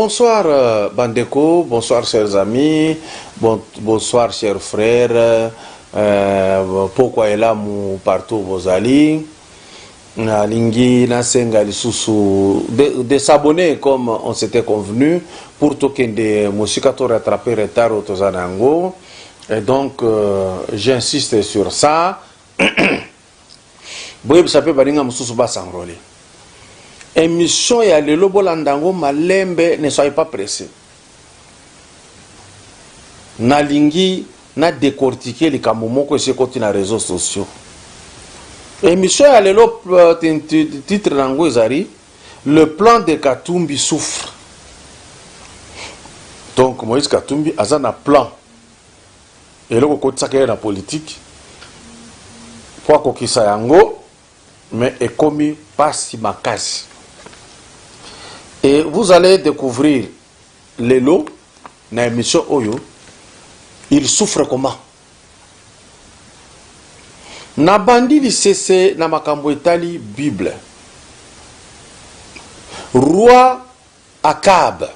Bonsoir Bandeko, bonsoir chers amis, bonsoir chers frères, pourquoi est là partout vos alliés, Lingi Nasenga Lisusu, de s'abonner comme on s'était convenu, pour token de Moussikato rattraper retard au Tozanango, et donc j'insiste sur ça, Boyeb Sapé Baringa Moussou va s'enrôler. Émission ya lelo bolandango malembe ne soyez pas pressé. Na lingi na décortiquer les kamomoko se côté na réseaux sociaux. Émission ya lelo titre nango ezari le plan de Katumbi souffre. Donc Moïse Katumbi azana plan. Et le côté ça la politique. Pour kokisa yango mais est commis pas si makasi. Et vous allez découvrir les lots dans l'émission Oyo. Il souffre comment? Na bandi li cesse na makambo etali Bible. Roi Akab.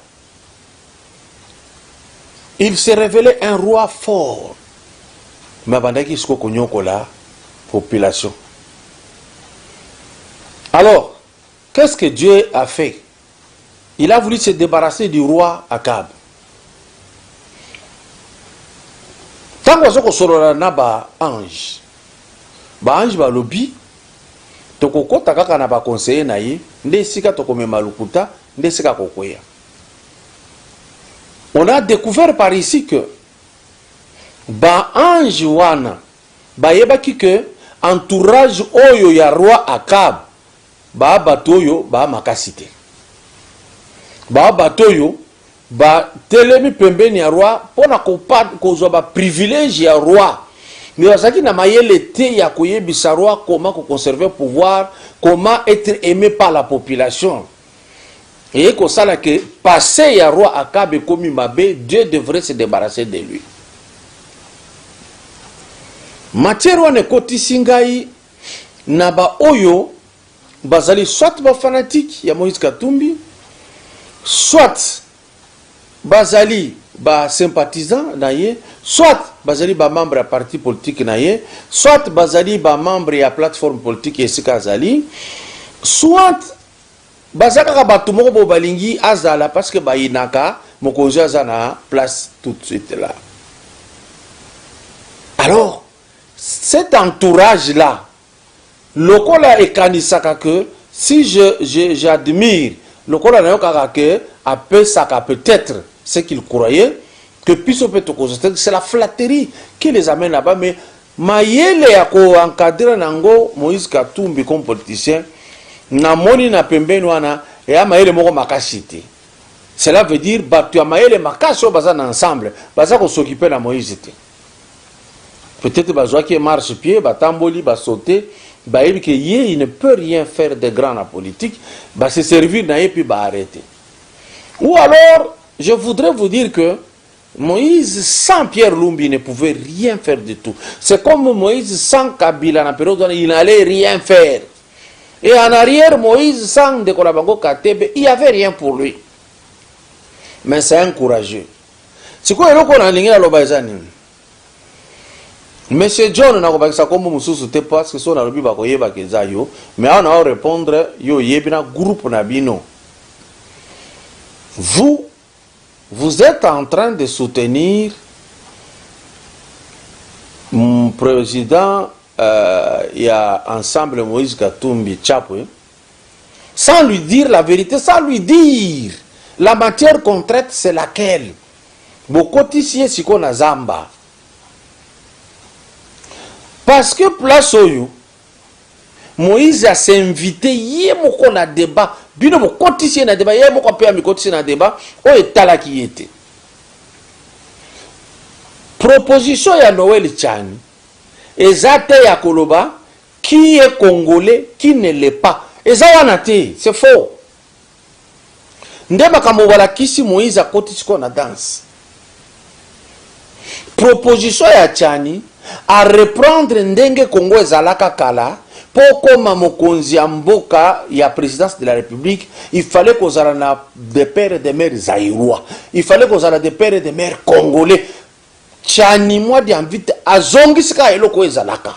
Il s'est révélé un roi fort. Mais bandaki isko konyoko la population. Alors, qu'est-ce que Dieu a fait? Il a voulu se débarrasser du roi Akab. Tant que sorola na ba ange ba lobi toko kota kaka na ba conseiller na ye nde sika toko mema lukuta nde sika kokoya. On a découvert par ici que ba ange wana ba yebaki que entourage oyo ya roi Akab ba batoyo ba makasite. Ba batoyo ba telemi pembeni ya roi pona kozwa ba privilège ya roi. Mais wasaki na mayele te ya koyebisa roi comment conserver pouvoir, comment être aimé par la population. Et ko sala que passé ya roi Akab komi mabe, Dieu devrait se débarrasser de lui. Matière wana kotisi ngai na ba oyo bazali soit ba fanatique ya Moïse Katumbi, soit bazali ba sympathisant na ye, soit bazali ba membre ya parti politique na ye, soit bazali ba membre ya plateforme politique esika azali, soit bazaka batu moko bo balingi azala parce que ba inaka mokonzi azana place tout de suite là. Alors cet entourage là lokola ekanisaka que si j'admire lokola na yokaka que apesaka peut-être ce qu'il croyait que puisse peut être c'est la flatterie qui les amène là-bas, mais mayele ya ko encadrer nango Moïse Katumbi comme politicien na moni na pembeni wana ya mayele moko makasite. Cela veut dire batu ya mayele makaso bazana ensemble baza ko s'occuper na Moïse te. Peut-être bazwa qui marche pied batamboli ba sauter ba yebi que il ne peut rien faire de grand en politique, ba se servir na et puis ba arrêter. Ou alors je voudrais vous dire que Moïse sans Pierre Lumbi ne pouvait rien faire du tout. C'est comme Moïse sans Kabila na période où il n'allait rien faire. Et en arrière Moïse sans Dekolabango Katebe, il n'y avait rien pour lui. Mais c'est un courageux. C'est quoi le qu'on a ligné à l'Obaïzani? Monsieur John n'a pas comme Moussou te parce que son alobi ba koyeba keza yo, mais on a répondre yo yebina groupe nabino. Vous êtes en train de soutenir mon président il y a ensemble Moïse Katumbi Chapwe sans lui dire la vérité, sans lui dire la matière qu'on traite c'est laquelle. Bokoti si qu'on a Zamba. Parce que place oyo Moïse a s'invité yé moko na débat bino mo kotisi na débat yé moko pe mi kotisi na débat o etala ki était proposition ya Noël Tchani ezate ya koloba qui est congolais qui ne l'est pas ezawana te c'est faux ndeba kamo wala kisi Moïse a kotisi ko na danse proposition ya Tchani à reprendre ndenge Congo ezalaka kala poko mamokonzi ya mboka ya présidence de la République, il fallait qu'on ait des pères et des mères zaïrois, il fallait qu'on ait des pères et des mères congolais. Tchani moi diambite azongi sika eloko ezalaka.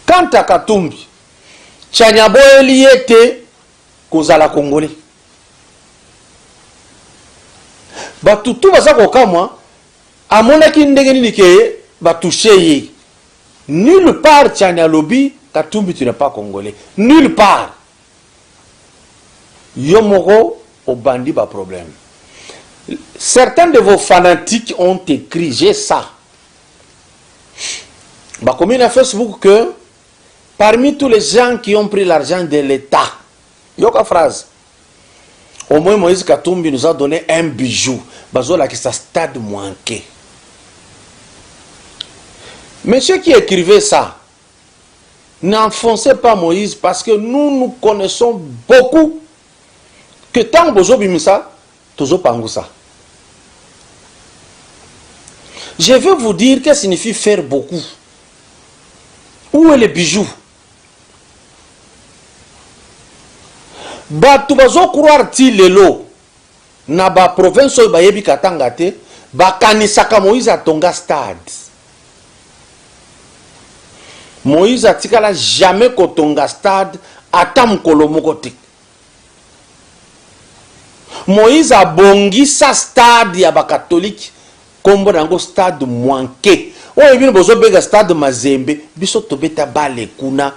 Quant à Katumbi, tchani aboyeli ete kozala congolais. Batutu baza kokamwa amonaki ndenge nini ke batouché ye. Nulle part tchani alobi Katumbi tu n'es pas congolais. Nulle part. Yomoro au bandi ba problème. Certains de vos fanatiques ont écrit, j'ai ça. Bah, comme il a Facebook que parmi tous les gens qui ont pris l'argent de l'État, il y a une phrase. Au moins Moïse Katumbi nous a donné un bijou. Bazola qui sa stade manqué. Monsieur qui écrivait ça, n'enfoncez pas Moïse parce que nous connaissons beaucoup que tant que vous avez ça, toujours pas ça. Je vais vous dire ce que signifie faire beaucoup. Où est le bijou? Batu bazo croire ti lelo na ba province oyo bayebi katanga te bakanisaka Moïse atonga stade. Moïse atikala jamais kotonga stade ata mokolo moko te. Moïse abongisa stade ya ba catholique kombo nango stade Mwanke. Oyo bino bozo bega stade Mazembe biso tobeta bale kuna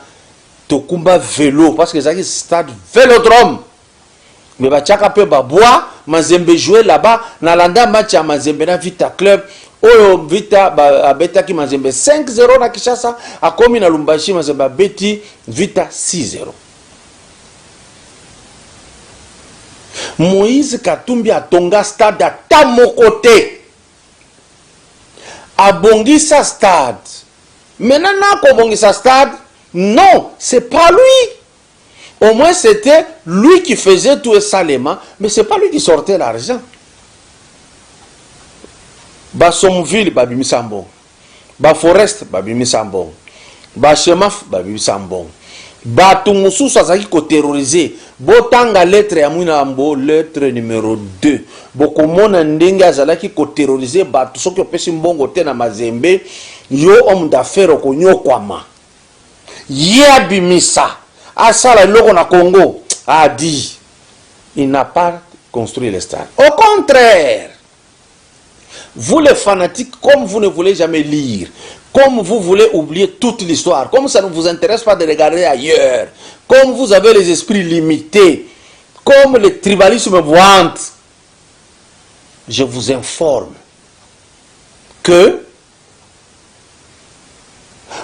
tokumba vélo parce que c'est un stade vélodrome. Mais bachaka pe babwa Mazembe jouer là-bas na landa match à Mazembe na Vita Club. Oyo Vita abeta ki Mazembe 5-0 na Kinshasa akomi na Lumbashi Mazembe beti Vita 6-0. Moïse Katumbi atonga stade à tamokote. Abongi sa stade. Maintenant, qu'on sa stade, non, c'est pas lui. Au moins, c'était lui qui faisait tout ça, mais c'est pas lui qui sortait l'argent. Ba Somville, Babimi Sambon. Ba Forest, Babimi Sambon. Ba Chemaf, Babimi Sambon. Ba Tumusu, Sazaki, ko terrorisé. Botanga lettre ya mwina ambo, lettre numéro 2. Bokomona ndenge azalaki ko terroriser batu soki opesi mbongo te na Mazembe, yo homme d'affaires ko nyokwama. Ye abimisa. Asala loko na Congo a dit il n'a pas construit le stade. Au contraire, vous les fanatiques, comme vous ne voulez jamais lire, comme vous voulez oublier toute l'histoire, comme ça ne vous intéresse pas de regarder ailleurs, comme vous avez les esprits limités, comme le tribalisme vante, je vous informe que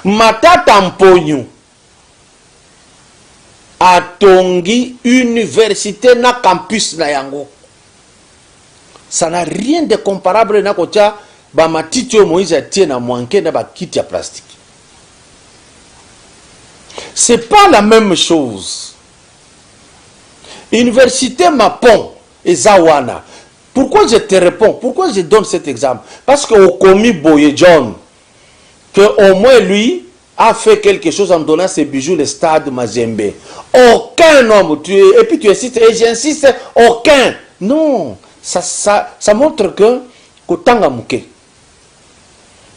Matata Mponyo a tongi université na campus na yango. Ça n'a rien de comparable na kocha ba matiti o Moïse atie na Mwanke na ba kiti ya plastique. C'est pas la même chose. Université Mapon et Zawana. Pourquoi je te réponds? Pourquoi je donne cet exemple? Parce que au commis Boye John, que au moins lui a fait quelque chose en donnant ses bijoux le stade Mazembe. Aucun homme, et puis tu insistes, et j'insiste, aucun. Non, ça montre que Kotanga Mouké.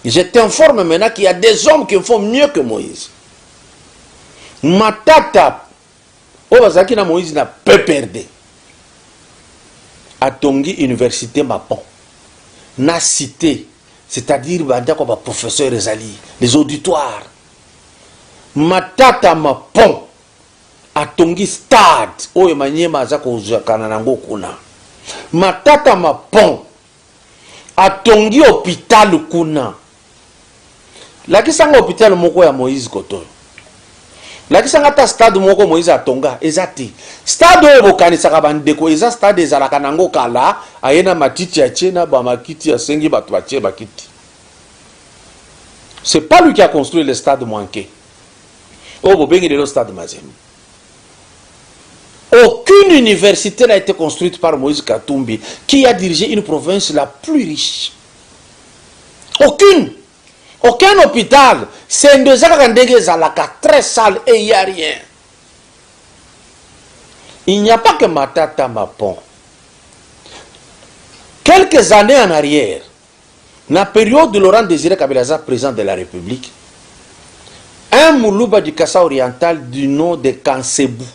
Je t'informe maintenant qu'il y a des hommes qui font mieux que Moïse. Matata, Obazaki na Moïse n'a pas perdu. A Tongi Université Mapon, na cité, c'est-à-dire bah, professeur Rezali, les auditoires. Matata Mapon, a Tongi Stade, oye manyema zako kananango kuna. Matata Mapon, a Tongi Hôpital kuna. La kisanga hôpital moko ya Moïse Koto. La kisanga ta stade moko Moïse atonga ezati. Stade oyo bokanisaka bandeko eza stade ezalaka nango kala ayena matiti ya chena ba makiti ya sengi batu batie bakiti. C'est pas lui qui a construit le stade Mwanke. Oh bobengi le stade Mazembe. Aucune université n'a été construite par Moïse Katumbi qui a dirigé une province la plus riche. Aucune. Aucun hôpital. C'est une des très sale et il n'y a rien. Il n'y a pas que Matata Mapon. Quelques années en arrière, dans la période de Laurent Désiré Kabila, président de la République, un Moulouba du Kassa oriental du nom de Kansebou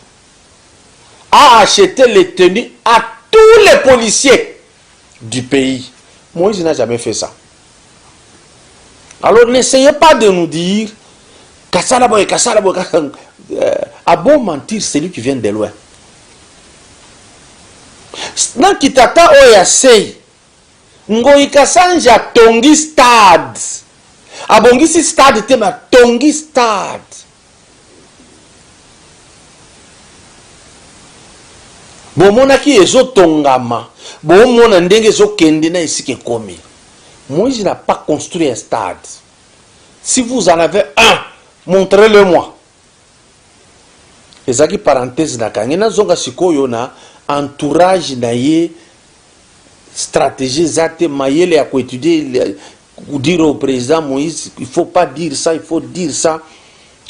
a acheté les tenues à tous les policiers du pays. Moïse n'a jamais fait ça. Alors n'essayez pas de nous dire Kassa la boy, à beau mentir, c'est lui qui vient de loin. Dans Kitata Oyasei, Ngoyi Kassanja Tongi Stade. Abongisi Stade tema Tongi Stade. Bomona ki ezo tongama. Bomona ndenge ezo kende na isike komi. Moïse n'a pas construit un stade. Si vous en avez un, montrez-le-moi. Ezaki parenthèse na kangena zonga sikoyo na entourage na ye stratégie zate mayele ya étudier dire au président Moïse il faut pas dire ça, il faut dire ça.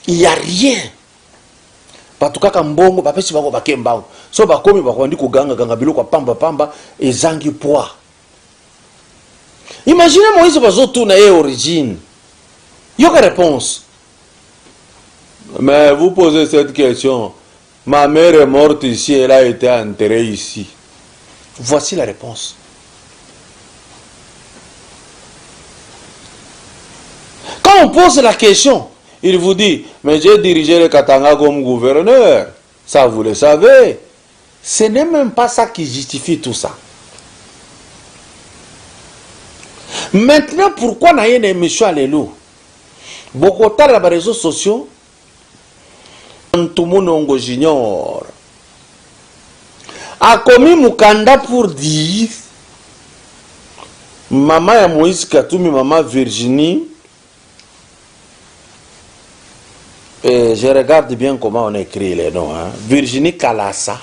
Il y a rien. Batuka kambongo bapesi bako bakemba. So bakomi bakwandi ko ganga biloko pamba ezangi poids. Imaginez Moïse bazoto na ye origine. Yoka réponse. Mais vous posez cette question. Ma mère est morte ici, elle a été enterrée ici. Voici la réponse. Quand on pose la question, il vous dit, mais j'ai dirigé le Katanga comme gouverneur. Ça, vous le savez. Ce n'est même pas ça qui justifie tout ça. Maintenant, pourquoi n'a pas émission à l'élo? Beaucoup de temps, les réseaux sociaux, tout le monde junior a commis Mukanda pour dire maman ya Moïse Katoumi, maman Virginie, et je regarde bien comment on écrit les noms, hein? Virginie Kalasa,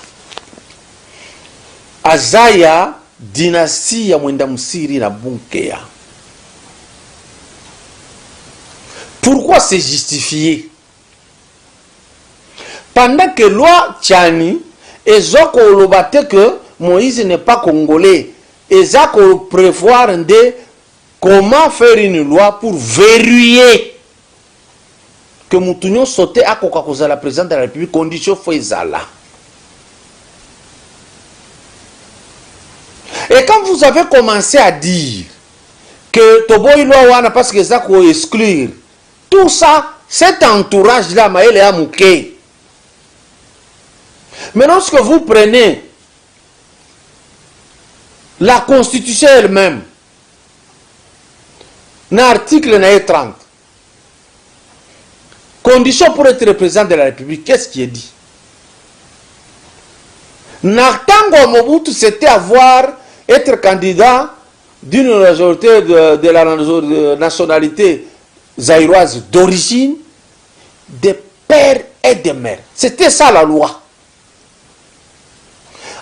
Azaya, dynastie ya Mwenda Musiri na Bunkeya. Pourquoi c'est justifié? Pendant que loi Tchani, et Zoko Lobate que Moïse n'est pas congolais, et Zako prévoir de comment faire une loi pour verrouiller que Moutounion sautait à Kokakoza, la présidente de la République, condition Fouezala. Et quand vous avez commencé à dire que Toboy Loawana, parce que Zako exclure, tout ça, cet entourage-là, Maël et Amouké. Mais lorsque vous prenez la Constitution elle-même, dans l'article 30, condition pour être président de la République, qu'est-ce qui est dit? Nartango Mobutu, c'était être candidat d'une majorité de la nationalité zaïroise d'origine, de père et de mère. C'était ça la loi.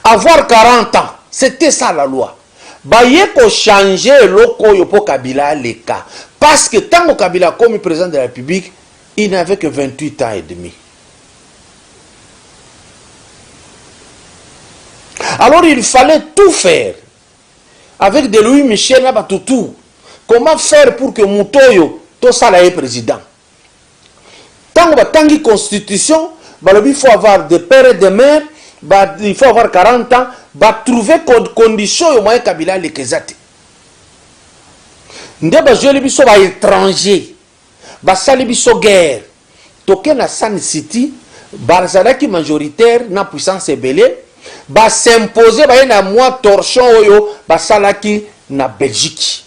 Avoir 40 ans, c'était ça la loi. Baye ko changer loko yopo Kabila les cas. Parce que tant que Kabila comme président de la République, il n'avait que 28 ans et demi. Alors il fallait tout faire. Avec de Louis Michel Nabatoutou. Comment faire pour que Moutoyo, tout ça là est président? Tant que la constitution, il faut avoir des pères et des mères. Il faut avoir 40 ans, trouver conditions au moyen Kabila les Kezati. Ndeba joli biso ba étranger, ba sali biso guerre. Token na San City, barzalaki majoritaire na puissance ebele, ba s'imposer ba na moi torchon oyo ba salaki na Belgique.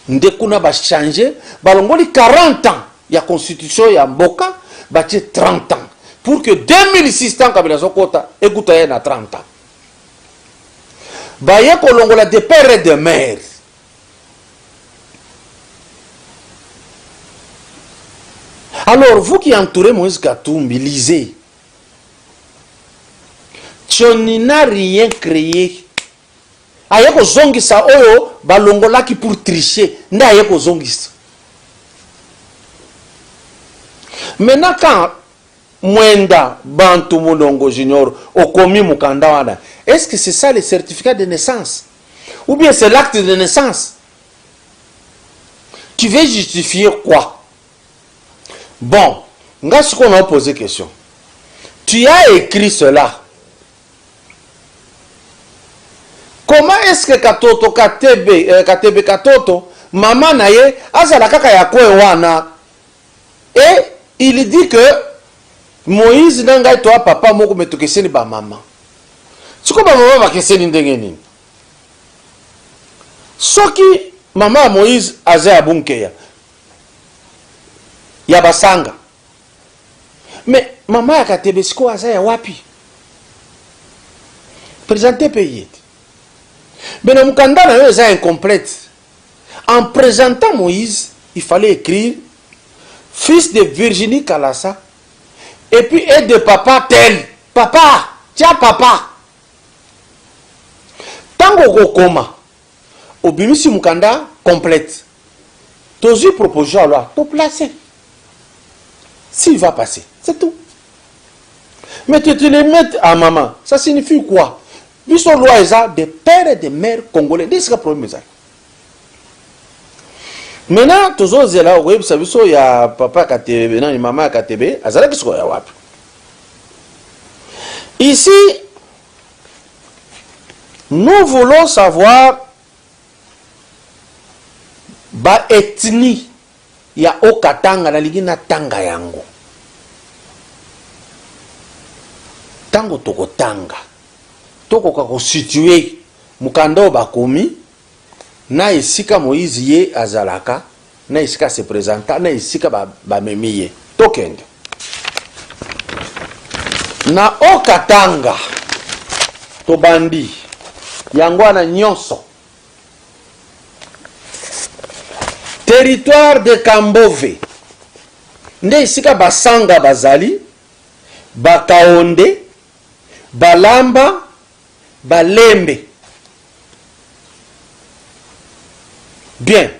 Ndekuna ba changer, ba longoli 40 ans ya constitution ya mboka, ba 30 ans. Pour que 2600 Kabila Sokota écoute à 30 ans. Baye Kolongola de père et de mère. Alors, vous qui entourez Moïse Katumbi, lisez. Tu n'as rien créé. Ayeko zongisa oyo balongola qui pour tricher. Nda ayeko zongisa. Maintenant, quand Mwenda Bantu Mulongo Junior Okomi Mukanda, est-ce que c'est ça le certificat de naissance? Ou bien c'est l'acte de naissance? Tu veux justifier quoi? Bon, ce qu'on a posé question. Tu as écrit cela. Comment est-ce que Katoto, Katebe Katoto, maman naye, azala kaka ya kwe wana? Et il dit que Moïse n'anga toi papa moko metokeseni ba maman. Siko ba maman ba keseni ndenge nini? Soki maman Moïse aza abunkeya. Ya basanga. Mais maman ya Katebe siko aza ya wapi? Présenter pays. Mais le Mukanda est incomplète. En présentant Moïse, il fallait écrire fils de Virginie Kalassa et puis aide de papa tel. Papa, tiens papa. Tango Kokoma, au Bimisi Mukanda complète. Tozu proposition là, tout placer. S'il va passer, c'est tout. Mais tu les mets à maman, ça signifie quoi? Biso loi eza des pères et des mères congolais. C'est le problème. Maintenant, toujours là, oui, ça veut dire il y a papa Katebe, non, maman Katebe, azala kisko ya wapi. Ici, nous voulons savoir ba ethnie ya Okatanga na ligina tanga yango. Tango toko tanga. Toko kako situé Mukanda bakomi na isika Moïse ye azalaka na isika se présenta na isika ba memiye tokende na Okatanga to bandi yango na nyonso territoire de Kambove nde isika basanga bazali bakaonde balamba balembe. Bien.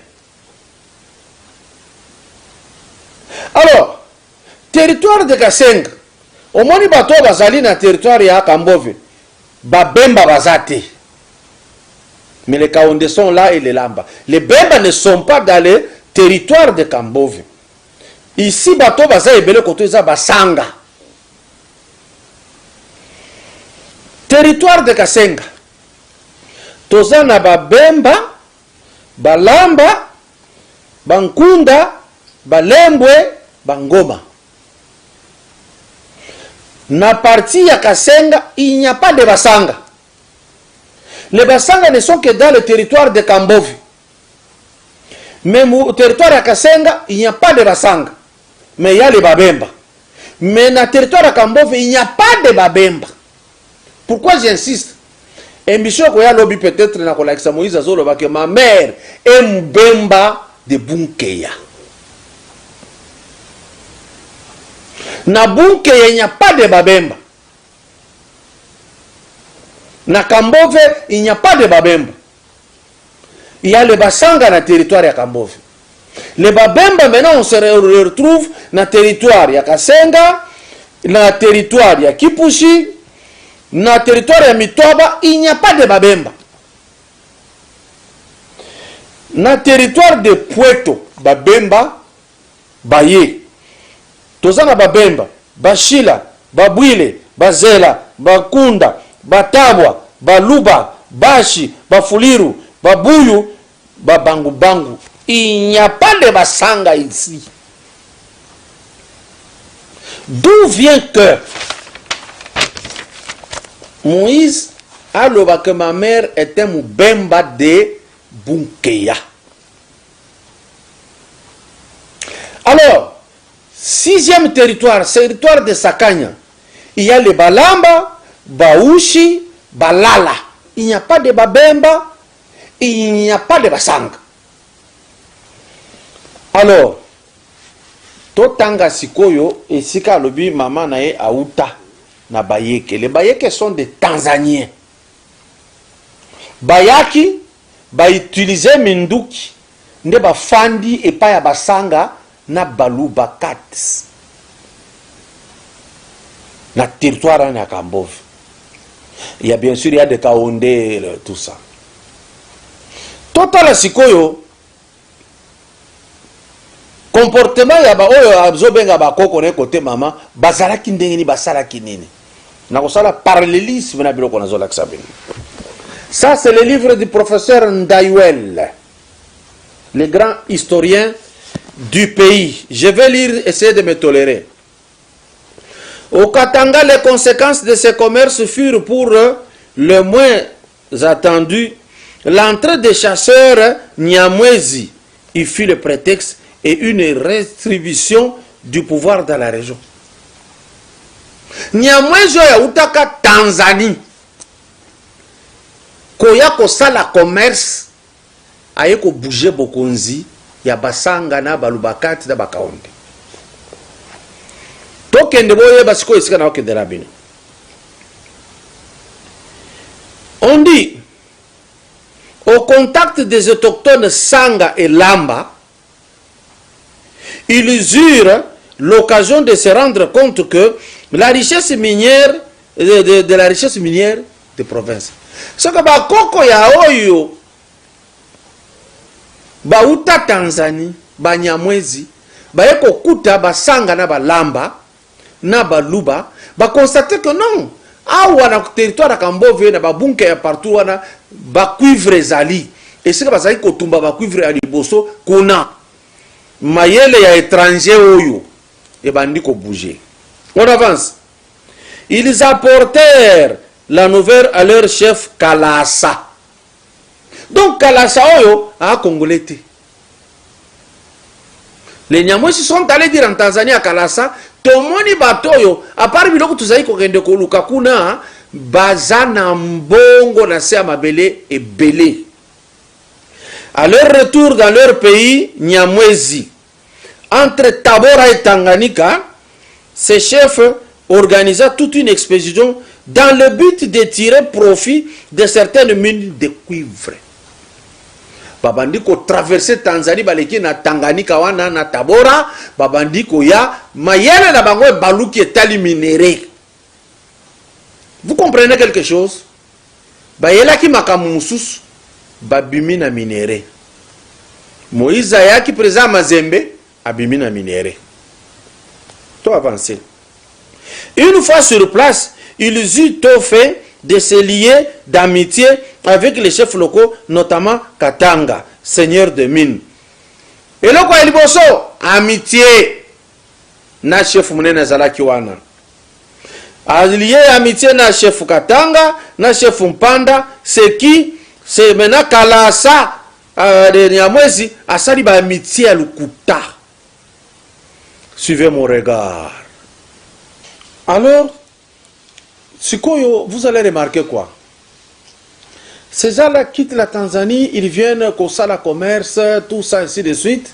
Alors, territoire de Kasenga, au moins il bateau bazali na territoire ya Kambove, babemba bazate. Mais les Kaonde sont là et les Lamba. Les Bemba ne sont pas dans le territoire de Kambove. Ici, bateau baza ebele koto za basanga. Territoire de Kasenga. Tozana babemba, balamba, bankunda, balembwe, bangoma. Na partie ya Kasenga, il n'y a pas de basanga. Les basanga ne sont que dans le territoire de Kambove. Même au territoire de Kasenga, il n'y a pas de basanga. Mais il y a les babemba. Mais dans le territoire de Kambove, il n'y a pas de babemba. Pourquoi j'insiste? Et Michel Koya lobby peut-être na kolakisa Moïse azolo ba que ma mère est Mbemba de Bunkeya. Na Bunkeya il n'y a pas de babemba. Na Kambove il n'y a pas de babemba. Il y a les basanga na territoire ya Kambove. Les babemba maintenant on se retrouve na territoire ya Kasenga, na territoire ya Kipushi. Dans le territoire de Mitoba, il n'y a pas de babemba. Dans le territoire de Puerto, babemba, baye. Tozana babemba, bashila, babwile, bazela, bakunda, batabwa, baluba, bashi, bafuliru, babuyu, babangu bangu. Il n'y a pas de basanga ici. D'où vient que Moïse a le que ma mère était Mbemba de Bunkeya. Alors, sixième territoire, territoire de Sakanya, il y a les Balamba, Baouchi, Balala. Il n'y a pas de Babemba, il n'y a pas de Basanga. Alors, Totanga Sikoyo et Sika Lobi Mama Nae Aouta. Na Bayeke. Les Bayeke sont des Tanzaniens. Bayaki, ba utiliser Minduki, ne ba fandi et pa ya basanga na baluba kat. na territoire na Kambove. Il y a bien sûr, il y a des Kaondé, tout ça. Total sikoyo, comportement ya ba oyo abzobenga ba koko ne côté maman, bazala kindengeni basala kinini. Na kosala parallélisme na biloko na zola ksabeni. Ça c'est le livre du professeur Ndayuel, le grand historien du pays. Je vais lire, essayer de me tolérer. Au Katanga, les conséquences de ces commerces furent pour le moins attendu l'entrée des chasseurs Nyamwezi. Il fut le prétexte et une restribution du pouvoir dans la région. Nyamwezi ya utaka Tanzanie. Koya kosala commerce aye ko bouger bokonzi ya basanga na balubakati na bakaonde. On dit, au contact des autochtones Sanga et Lamba, ils eurent l'occasion de se rendre compte que la richesse minière, de la richesse minière des provinces. Ce que bakoko ya oyo, bauta Tanzanie, Banyamwezi, bayeko kuta basanga na balamba, na baluba, ba constater que non, awa na territoire ya Kambove na babunke ya partout wana ba cuivre zali. Et c'est que bazali kotumba ba cuivre ya liboso kuna mayele ya étranger oyo et bandi ko bouger. On avance. Ils apportèrent la nouvelle à leur chef Kalasa. Donc Kalasa oyo a congolais. Les Nyamwezi sont allés dire en Tanzanie à Kalasa, tomoni batoyo, à part biloko tuzali kokende koluka kuna, bazana mbongo na se amabele et belé. À leur retour dans leur pays, Nyamwezi, entre Tabora et Tanganyika, ces chefs organisa toute une expédition dans le but de tirer profit de certaines mines de cuivre. Babandi ko traverser Tanzanie baleki na Tanganyika wana na Tabora, babandi ko ya mayele na bango baluki etali minéré. Vous comprenez quelque chose? Bayela ki makamusus babimi na minéré. Moïse yaki président Mazembe abimi na minéré. Tout avancé. Une fois sur place, ils eurent tout fait de se lier d'amitié avec les chefs locaux, notamment Katanga, seigneur de mine. Et là, quoi, il bosso, amitié, na chef Mounena Zalakiwana. Allié amitié na chef Katanga, na chef Mpanda, c'est qui? C'est maintenant Kalasa de Nyamwezi, asali ba amitié à Lukuta. Suivez mon regard. Alors, vous allez remarquer quoi? Ces gens-là quittent la Tanzanie, ils viennent au Sala Commerce, tout ça, ainsi de suite.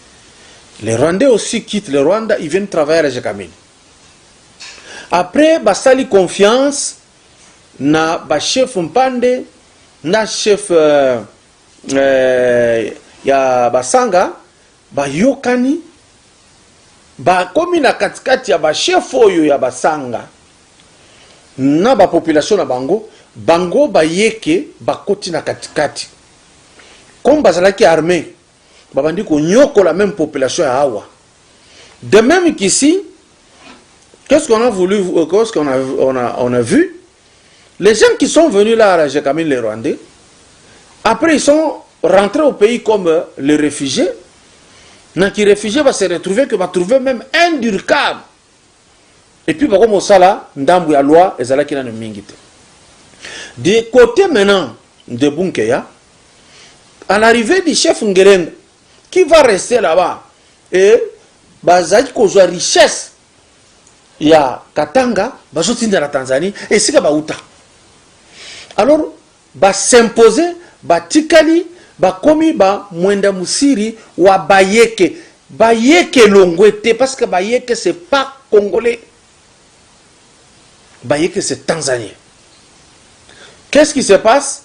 Les Rwandais aussi quittent le Rwanda, ils viennent travailler à la Jekamine. Après, basali confiance, na ba chef Mpande, na chef ya basanga, ba yokani, ba komi na katikati ya ba chef oyo ya basanga, na ba population na bango, bango ba yeke ba koti na katikati. Comme bazalaki armée, babandi ko nyoko la même population à Awa. De même qu'ici, qu'est-ce qu'on a voulu, qu'est-ce qu'on a vu? Les gens qui sont venus là à la Jekamine, les Rwandais, après ils sont rentrés au pays comme les réfugiés. Les réfugiés va se retrouver que va trouver même indurcable. Et puis, comme ça là, ndambu ya loi, et zala kina mingite. De côté maintenant de Bunkeya, à l'arrivée du chef Ngerengo, qui va rester là-bas, et bazaki kozwa richesse, il y a Katanga, bazoti de la Tanzanie, et c'est ba uta. Alors, ba s'imposer, ba tikali, ba komi ba mwenda musiri, wa bayeke. Bayeke longwete, parce que bayeke c'est pas congolais. Bayeke c'est tanzanien. Qu'est-ce qui se passe?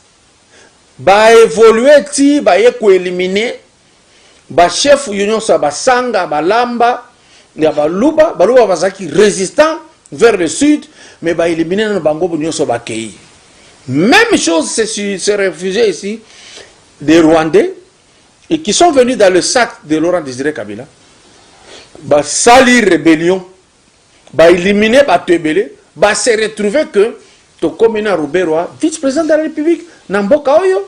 Ba évoluer ti, ba yeko éliminer, ba chef union sa ba sanga, ba lamba, ya ba luba bazaki résistant, vers le sud, mais bah éliminer nos bango pour nous sobakei. Même chose, c'est ces réfugiés ici, des Rwandais, et qui sont venus dans le sac de Laurent Désiré Kabila, bah salir rébellion, bah éliminer, bah tebele, bah se retrouver que Tokomina Rouberoa, vice-président de la République, Namboka Oyo.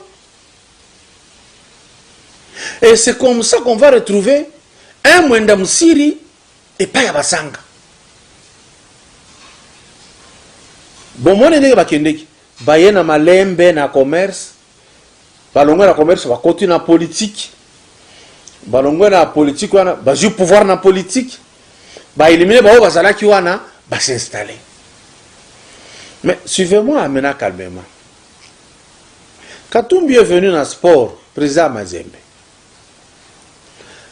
Et c'est comme ça qu'on va retrouver un Mwenda Musiri et pas Yabasanga. Bon, moi, je suis baye na malembe na commerce, balongwe na commerce, va continuer na politique, balongwe na politique, va jouer pouvoir na politique, va éliminer ba bazala ki wana, va s'installer. Mais suivez-moi maintenant calmement. Katumbi est venu dans le sport, président Mazembe.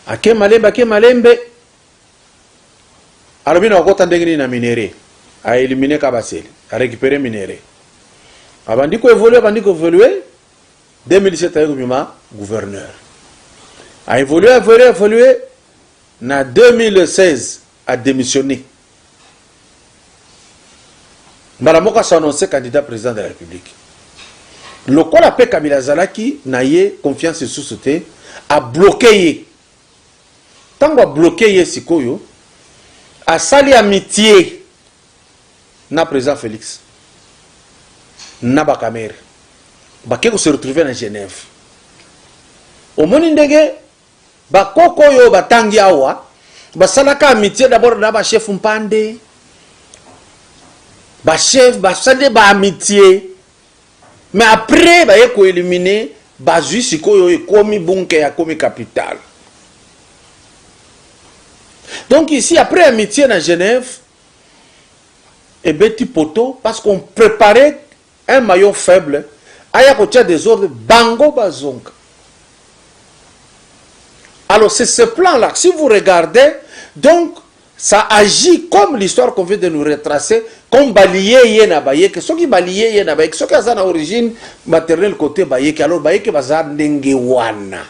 Ake malembe, alobina wakota ndengini na minéré, a éliminé Kabasele, a récupéré minéré. Abandiko évolué, 2017 a eu gouverneur. A évolué, na 2016 a démissionné. Mbalamoka s'est annoncé candidat président de la République. Le col appelé Kabila Zalaki n'a eu confiance sous société, a bloqué. Tant qu'on a bloqué Sikoyo, a sali amitié na président Félix. Na Bakamer. Bakeko se retrouver en Genève. Au Monindege, Bakoko yo batangi awa, basalaka amitié d'abord na ba chef Mpande. Ba chef, basale ba amitié. Mais après, ba yeko éliminer, ba jui Sikoyo e komi bunke ya komi capital. Donc ici, après amitié dans Genève, et Betty Poto, parce qu'on préparait un maillot faible, aya kotia des ordres, bango bazonga. Alors c'est ce plan-là, si vous regardez, donc ça agit comme l'histoire qu'on vient de nous retracer, comme balayer yena bayeke, ceux qui balayer yena bayeke, ceux qui ont une origine maternelle côté bayeke, alors bayeke baza nengewana,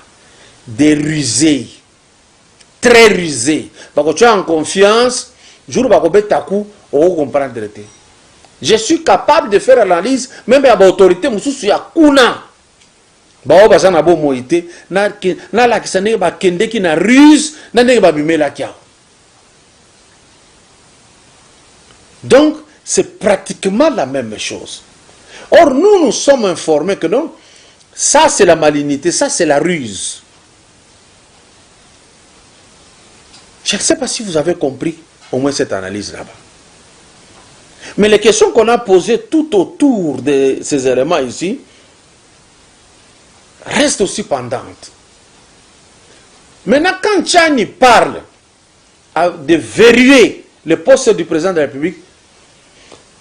des rusés. Très rusé. Parce que tu as en confiance, jour où tu as on comprendre. Je suis capable de faire l'analyse, même à l'autorité, je suis à Kuna. Bah, on va bo moïté, na la qui s'en ba kende qui na ruse, na ne ba bimé la kia. Donc, c'est pratiquement la même chose. Or, nous sommes informés que non, ça c'est la malignité, ça c'est la ruse. Je ne sais pas si vous avez compris au moins cette analyse là-bas. Mais les questions qu'on a posées tout autour de ces éléments ici restent aussi pendantes. Maintenant, quand Tchani parle de verrouiller le poste du président de la République,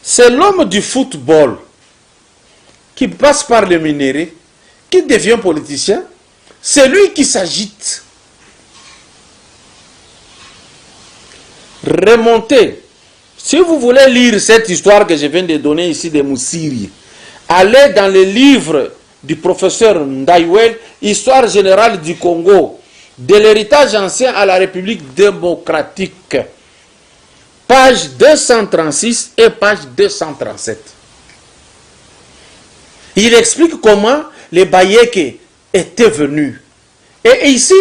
c'est l'homme du football qui passe par le minerai, qui devient politicien, c'est lui qui s'agite. Remontez. Si vous voulez lire cette histoire que je viens de donner ici de Moussiri, allez dans le livre du professeur Ndaiwel, Histoire générale du Congo, de l'héritage ancien à la République démocratique, page 236 et page 237. Il explique comment les Bayeke étaient venus. Et ici,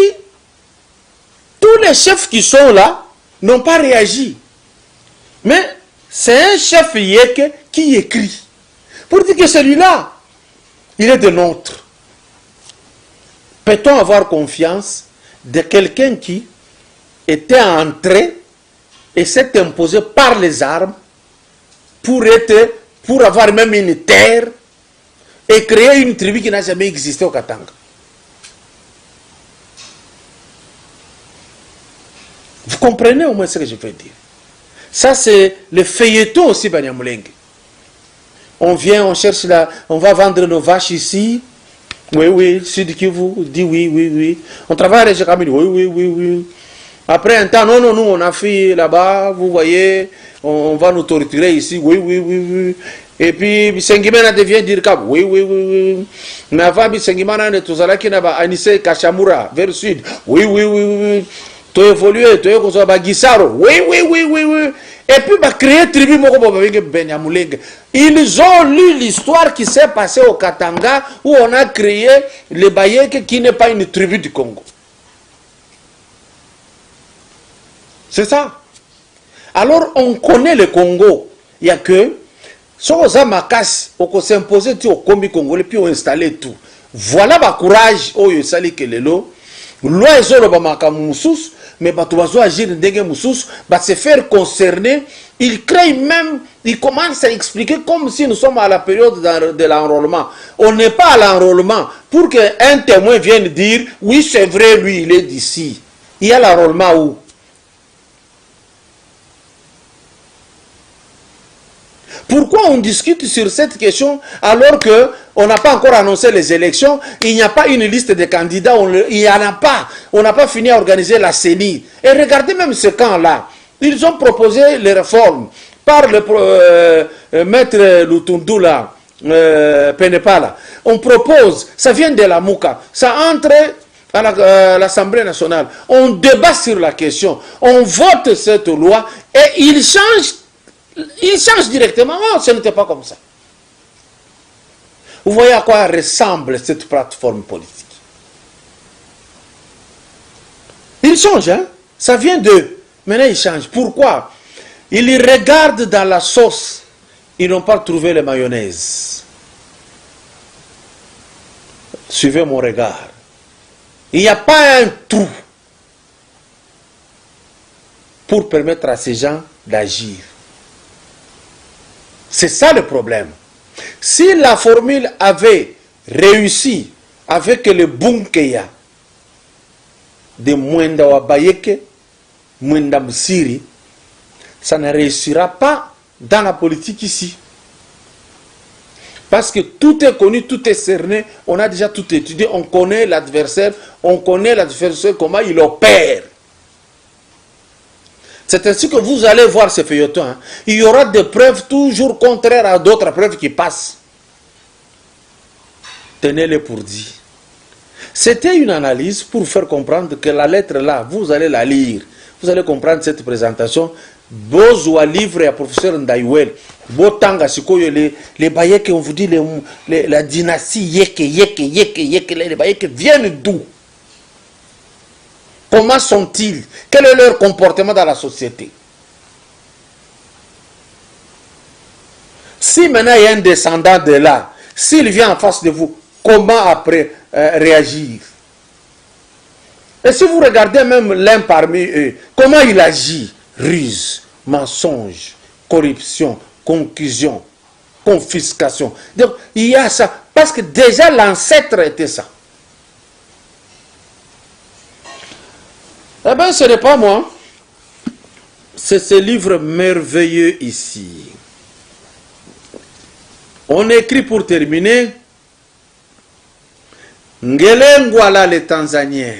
tous les chefs qui sont là n'ont pas réagi. Mais c'est un chef Yeke qui écrit. Pour dire que celui-là, il est de nôtre. Peut-on avoir confiance de quelqu'un qui était entré et s'est imposé par les armes pour avoir même une terre et créer une tribu qui n'a jamais existé au Katanga? Vous comprenez au moins ce que je veux dire? Ça, c'est le feuilleton aussi, Banyamulenge. On vient, on cherche là, on va vendre nos vaches ici. Oui, Sud Kivu dit oui. On travaille avec les Jékamini, oui. Après un temps, non, nous, on a fait là-bas, vous voyez, on va nous torturer ici, oui. Et puis, Bissengimana devient Dirkab, oui. Mais avant, Bissengimana, ne tous allés qui n'a pas Anissé Kachamura, vers le sud, oui. Tu évolué, tu es comme ça, Gisaro, oui. Et puis, bah, créer tribu, ils ont lu l'histoire qui s'est passée au Katanga, où on a créé le Bayek, qui n'est pas une tribu du Congo. C'est ça. Alors, on connaît le Congo. Il n'y a que, si on a s'imposer au Combi congolais, puis on installe tout. Voilà le courage, oh, il s'allie que les lots. Loi est le Bamaka Moussous, mais Batouazo agir de Moussous, va se faire concerner. Il crée même, il commence à expliquer comme si nous sommes à la période de l'enrôlement. On n'est pas à l'enrôlement pour qu'un témoin vienne dire, oui, c'est vrai, lui, il est d'ici. Il y a l'enrôlement où? Pourquoi on discute sur cette question alors qu'on n'a pas encore annoncé les élections, il n'y a pas une liste de candidats, il n'y en a pas, on n'a pas fini à organiser la CENI. Et regardez même ce camp-là, ils ont proposé les réformes par le maître Lutundu là, Penepala. On propose, ça vient de la Mouka, ça entre à l'Assemblée nationale, on débat sur la question, on vote cette loi et il change directement. Oh, ce n'était pas comme ça. Vous voyez à quoi ressemble cette plateforme politique. Il change, hein? Ça vient d'eux. Maintenant, il change. Pourquoi? Ils regardent dans la sauce. Ils n'ont pas trouvé la mayonnaise. Suivez mon regard. Il n'y a pas un trou pour permettre à ces gens d'agir. C'est ça le problème. Si la formule avait réussi avec le Bunkeya de Mwenda Wabayeke, Mwenda Msiri, ça ne réussira pas dans la politique ici. Parce que tout est connu, tout est cerné, on a déjà tout étudié, on connaît l'adversaire, comment il opère. C'est ainsi que vous allez voir ces feuilletons. Hein. Il y aura des preuves toujours contraires à d'autres preuves qui passent. Tenez-les pour dit. C'était une analyse pour faire comprendre que la lettre là, vous allez la lire. Vous allez comprendre cette présentation. Bozwa livre à professeur Ndaïwel. Botanga sikoyo les Bayeke, on vous dit la dynastie Yeke, les Bayeke viennent d'où? Comment sont-ils? Quel est leur comportement dans la société? Si maintenant il y a un descendant de là, s'il vient en face de vous, comment après réagir? Et si vous regardez même l'un parmi eux, comment il agit? Ruse, mensonge, corruption, concussion, confiscation. Donc il y a ça, parce que déjà l'ancêtre était ça. Eh bien, ce n'est pas moi. C'est ce livre merveilleux ici. On écrit pour terminer. Ngele Ngwala, le Tanzanien,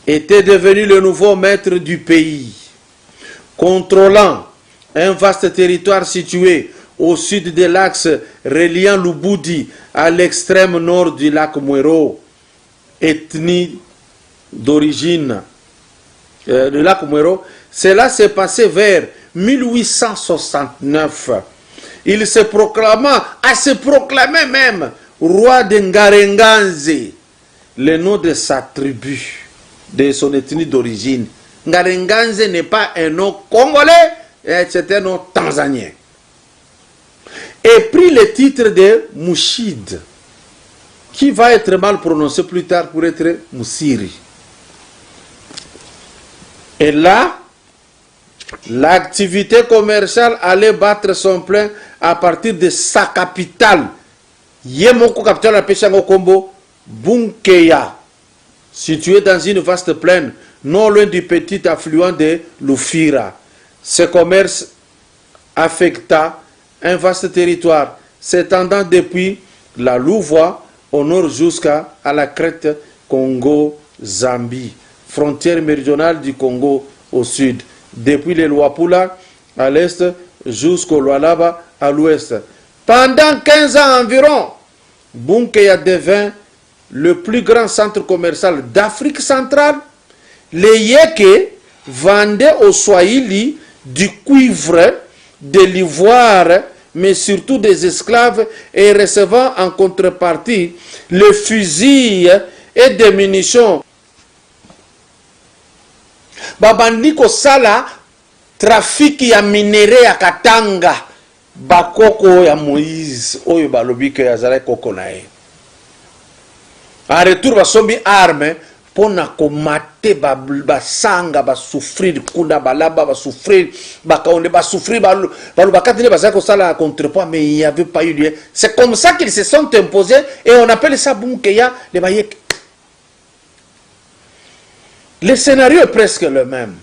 était devenu le nouveau maître du pays, contrôlant un vaste territoire situé au sud de l'axe reliant Lubudi à l'extrême nord du lac Mwero, ethnie d'origine du lac Mwero. Cela s'est passé vers 1869. Il se proclamait même roi de Ngarenganze, le nom de sa tribu, de son ethnie d'origine. Ngarenganze n'est pas un nom congolais, c'est un nom tanzanien. Et prit le titre de Mouchid, qui va être mal prononcé plus tard pour être Moussiri. Et là, l'activité commerciale allait battre son plein à partir de sa capitale. Yemoko, capitale la Péchango Kombo, Bunkeya, située dans une vaste plaine, non loin du petit affluent de Lufira. Ce commerce affecta un vaste territoire, s'étendant depuis la Louvois au nord jusqu'à la crête Congo-Zambie, frontière méridionale du Congo au sud, depuis les Luapula à l'est jusqu'au Lualaba à l'ouest. Pendant 15 ans environ, Bunkeya devint le plus grand centre commercial d'Afrique centrale. Les Yeke vendaient aux Swahili du cuivre, de l'ivoire, mais surtout des esclaves, et recevant en contrepartie les fusils et des munitions. Babandi kosala trafic ya minéraux ya Katanga, bakoko ya Moïse, oyo balobi ke azala koko na ye. En retour basombi arme pona komate basanga basouffrir kuna balaba basouffrir bakaonde basouffrir balubakatine basala kosala contrepoids, mais il n'y avait pas eu lieu. C'est comme ça qu'ils se sont imposés et on appelle ça bunkeya les bayek. Le scénario est presque le même.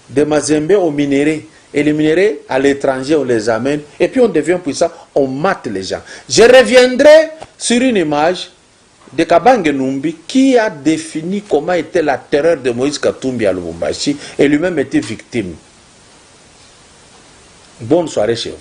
De Mazembe au minerai. Et les minéraux, à l'étranger, on les amène. Et puis on devient puissant, on mate les gens. Je reviendrai sur une image de Kabange Numbi qui a défini comment était la terreur de Moïse Katumbi à Lubumbashi. Et lui-même était victime. Bonne soirée chez vous.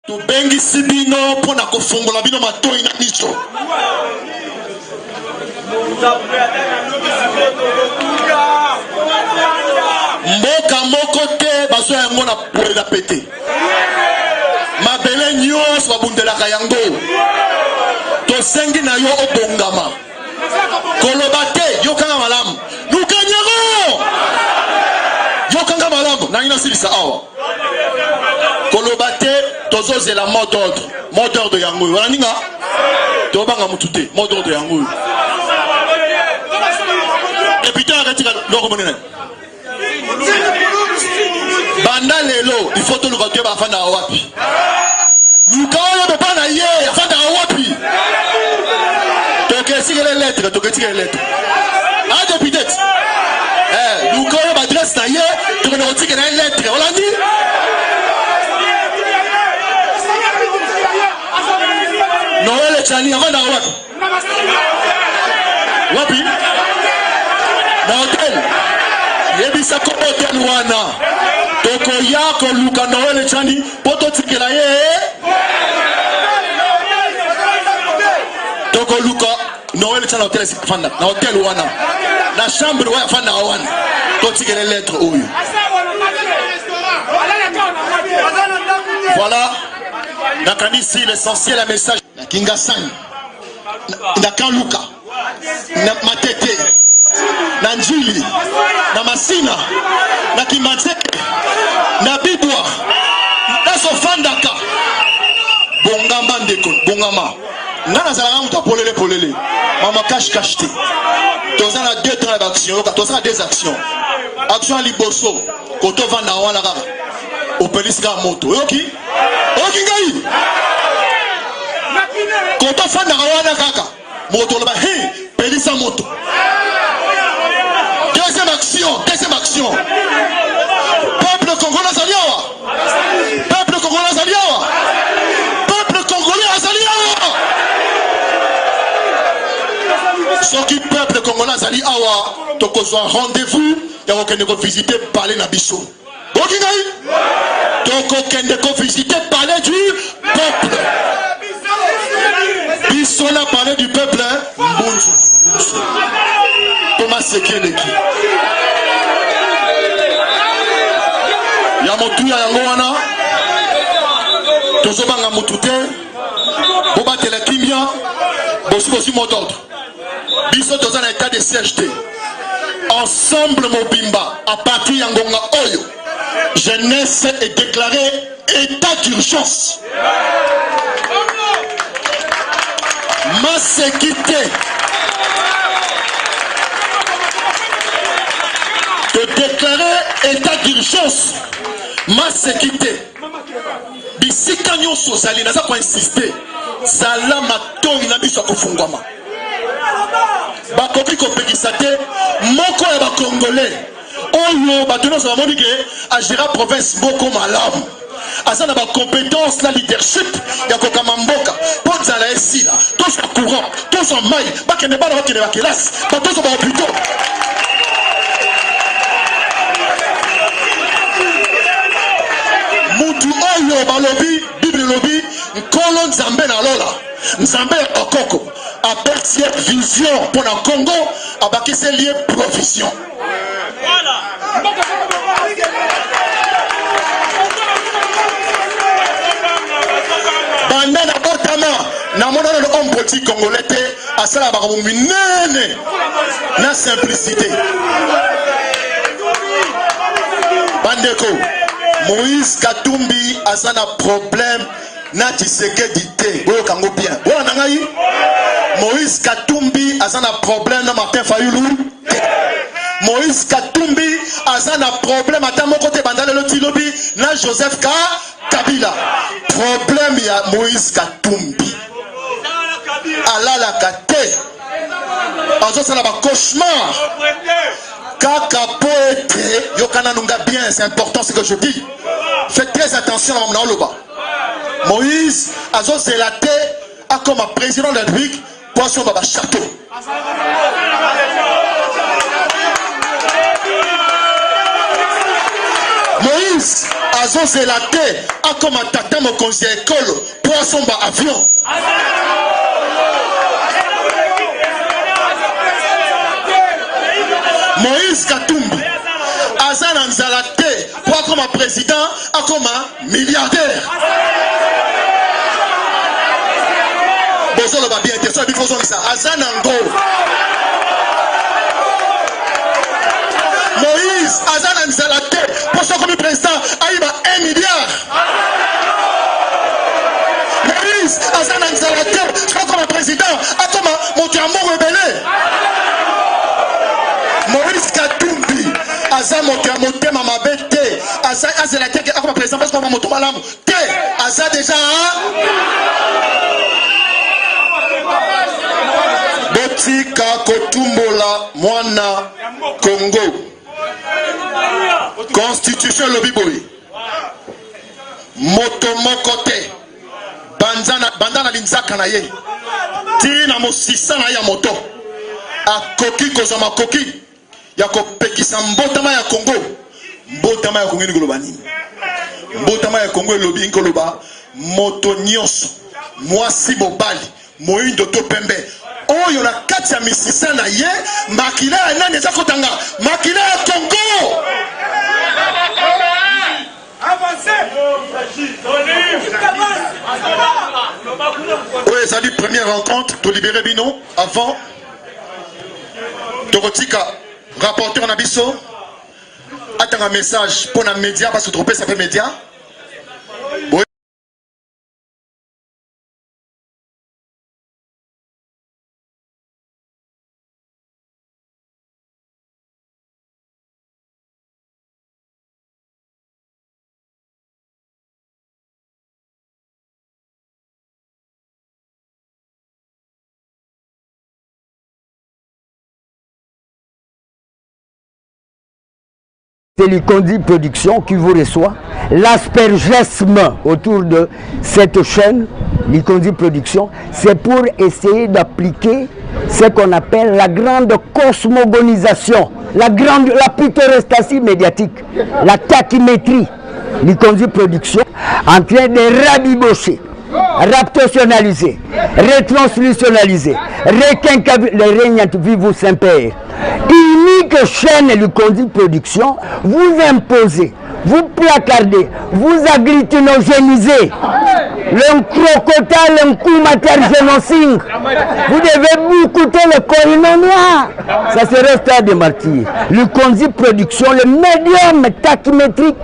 To bengi sibino pona kofongola bino matoi na miso. Mboka moko te baso yango na poela pete. Mabele nyos babundelaka yango. To sengi na yo obongama. Kolobate yokanga malamu. Nukanyego. Yokanga malamu na ina silisa awa. Kolobate tozo zela mot d'ordre de yango. Wana ninga tobanga mutute mot d'ordre de yango. Et puis t'as arrêté loko monene. Banda lelo il faut to luka ba fanda wapi. Luka yo be bana ye fanda wapi. Tokesi les lettres. Ah depuis tête. Luka yo ba adresse na ye to ne retike na lettre. Wala ni Noël Chani avant d'avoir wapi na hotel yebisa ko hotel wana toko yako luka Noël Chani poto tikela ye toko luka Noël Chani hotel fanda na hotel wana na chambre wa fanda wana to tikela lettre oyo. Voilà. Nakanisi l'essentiel, le message. Na Kingasani, na Kanluka, na Matete, na Njili, na Masina, na Kimatseke, na Bibwa, na Sofandaka, Bongamba ndeko, Bongama. Nana zalanga muta polele. Mama cache. Toza na 2 temps d'action, toza na 2 actions. Action liboso, koto vanda wana kaka. Opeliska moto. Oki ngai. Koto fanda wana kaka. Moto loba hey, pelisa moto. Deuxième action. Peuple congolais zaliawa. Congolais Zali Awa, tokozwa rendez-vous, yako kende ko visiter palais na biso. Bokingai? Toko kende ko visiter palais du peuple. Biso na palais du peuple, mbunzu. Thomas Sekeleki. Ya motu ya yango wana. Tozobanga mutute. Boba telekimia. Bosu bosu motordre. Biso toza na état de siège te. Ensemble Mobimba, à partir Yangonga Oyo, jeunesse est déclaré état d'urgence. Ma sécurité. De déclarer état d'urgence. Ma sécurité. Bisika nyonso sali naza ko insister. Sala matoni na biso ko fungwama. Bakoki kopekisa te moko ya ba congolais. Oyo batono sa moni ke agira province boko malamu. Azana ba compétence la leadership ya kokama mboka. Ponza la esila, tous en courant, tous en maille, bakene bana bakene bakelas, batos ba hôpitaux. Mutu oyo balobi, Bible lobi, nkolo nzambe na lola. Nzambe okoko a perçu vision pour le Congo a bâti ses lieux provision. Voilà. Bandana Botama, Namona le homme politique congolais à cela va minene na simplicité. Bandeko, Moïse Katumbi a ça un problème. Na Tshisekedi te boyo kango bien boyo nangai Moïse Katumbi azana problème na Martin Fayulu Moïse Katumbi azana problème ata moko te bandale lo tilobi na Joseph Kabila problème ya Moïse Katumbi alala kate azo sala ba cauchemar kaka poete yokana nunga bien c'est important ce que je dis faites très attention na oloba Moïse a zélaté a comme président de la République pour son baba château. Moïse a zélaté a comme tata mon conseiller école pour son baba avion. Moïse Katumbi a zélaté pour comme président a comme milliardaire. Bozolo ba bien te so bi fozo ça azanango Moïse azanan zalate pour son comme président aïba 1 milliard. Moïse azanan zalate comme président a comme montiamo rebelle. Moïse Katumbi azan montiamo te mama bete azalate comme président parce qu'on moto malamu te azan déjà Botika kotumbola mwana Congo Constitution lobiboyi moto mokote bandana linzaka na ye tina mosisa na ya moto akoki kozama koki ya kopekisa mbotama ya Congo mbotama ya Congo ni koloba nini mbotama ya Congo elobi nkoloba moto nyonso mwasi bobali moyindo to pembe oyo na kati ya misisa na ye makila ya nani eza kotanga makila ya Congo oui ça dit première rencontre to libérer bino avant Dorotika rapporteur na biso atanga message pour na média parce que trop ça fait média. C'est l'Ikondi Production qui vous reçoit. L'aspergesme autour de cette chaîne, l'Ikondi Production, c'est pour essayer d'appliquer ce qu'on appelle la grande cosmogonisation, la pittorescatie médiatique, la tachymétrie, l'Ikonzi production, en train de rabibocher, raptationaliser, retranslutionaliser, le règne vivus Saint-Père. Unique chaîne l'Ikonzi production, vous imposez, vous placardez, vous agglitinogénisez. Le crocodile, le coumater génocide. Vous devez écouter le koinonia. Ça serait le stade de martyrs. L'Ikonzi production, le médium tachymétrique.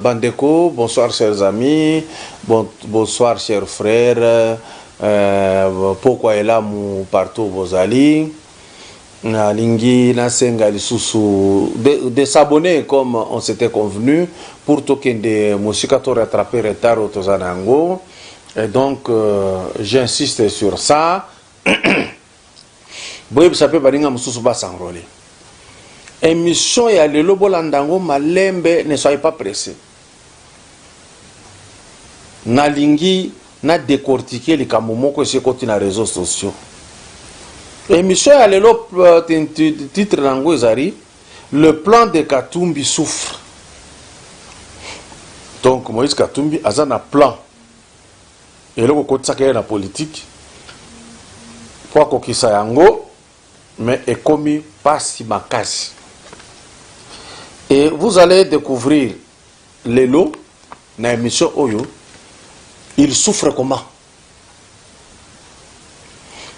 Bandeko, bonsoir chers amis, bonsoir chers frères, pourquoi est là mon partout vos alliés, Lingi Nasenga Lisusu, de s'abonner comme on s'était convenu pour token de Moussikato rattraper retard au Tozanango, et donc j'insiste sur ça. Boyeb Sapé Baringa Moussousou va s'enrôler. Émission et le lobo landango malembe, ne soyez pas pressés. Nalingi na décortiquer les camomoko sur les réseaux sociaux. Émission et le titre nango ezari, le plan de Katumbi souffre. Donc Moïse Katumbi a un plan. Et le côté ça la politique. Pour kokisa yango, mais est commis pas si makasi. Et vous allez découvrir les lots dans l'émission Oyo. Il souffre comment?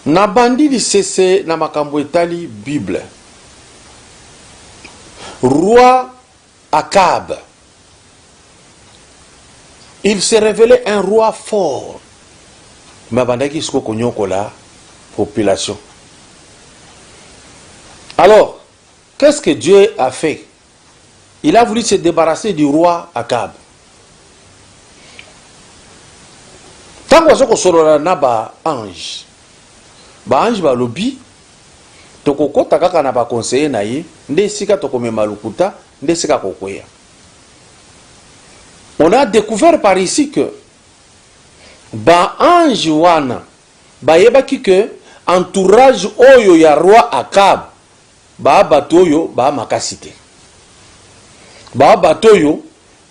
Na bandi di cesse na makambo etali Bible. Roi Akab. Il s'est révélé un roi fort. Mais bandaki sko konyoko la population. Alors, qu'est-ce que Dieu a fait? Il a voulu se débarrasser du roi Akab. Tant que solo na ba ange ba lobi toko kaka na ba conseiller na ye nde sika toko mema lukuta nde sika kokoya. On a découvert par ici que ba ange wana ba yebaki que entourage oyo ya roi Akab ba batoyo ba makasite. Ba batoyo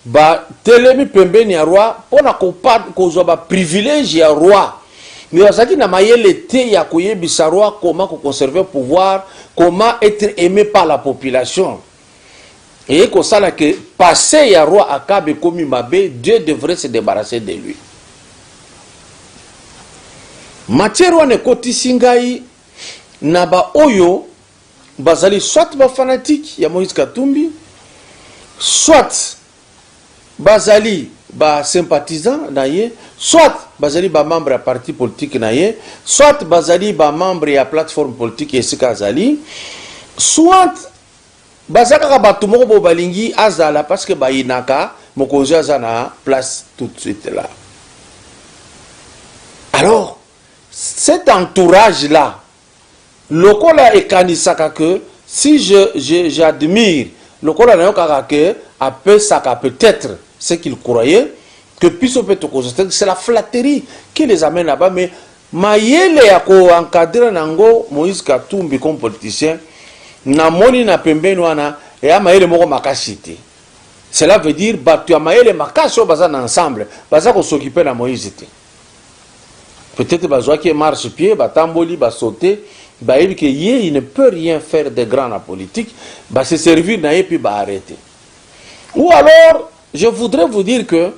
ba telemi pembeni ya roi pona ko ba privilège ya roi. Mais azaki na mayele te ya koyebisa roi comment conserver pouvoir, comment être aimé par la population. Et ko sala que passé ya roi Akab komi mabe, Dieu devrait se débarrasser de lui. Matière wana kotisi ngai na ba oyo bazali soit ba fanatique ya Moïse Katumbi, soit bazali ba sympathisant na ye, soit bazali ba membre ya parti politique na ye, soit bazali ba membre ya plateforme politique esika azali, soit bazaka bato moko bo balingi azala parce que ba inaka mokonzi azana place tout de suite là. Alors cet entourage là lokola ekanisaka que si j'admire lokola na yokaka que apesaka peut-être ce qu'il croyait que puisse peut c'est la flatterie qui les amène là-bas. Mais mayele ya ko encadrer nango Moïse Katumbi comme politicien na moni na pembeni wana ya mayele moko makashite. Cela veut dire batu ya mayele makaso baza ensemble baza ko s'occuper na Moïse te. Peut-être bazwa qui marche pied batamboli ba sauter ba yebi que il ne peut rien faire de grand en politique, ba se servir na ye puis ba arrêter. Ou alors je voudrais vous dire que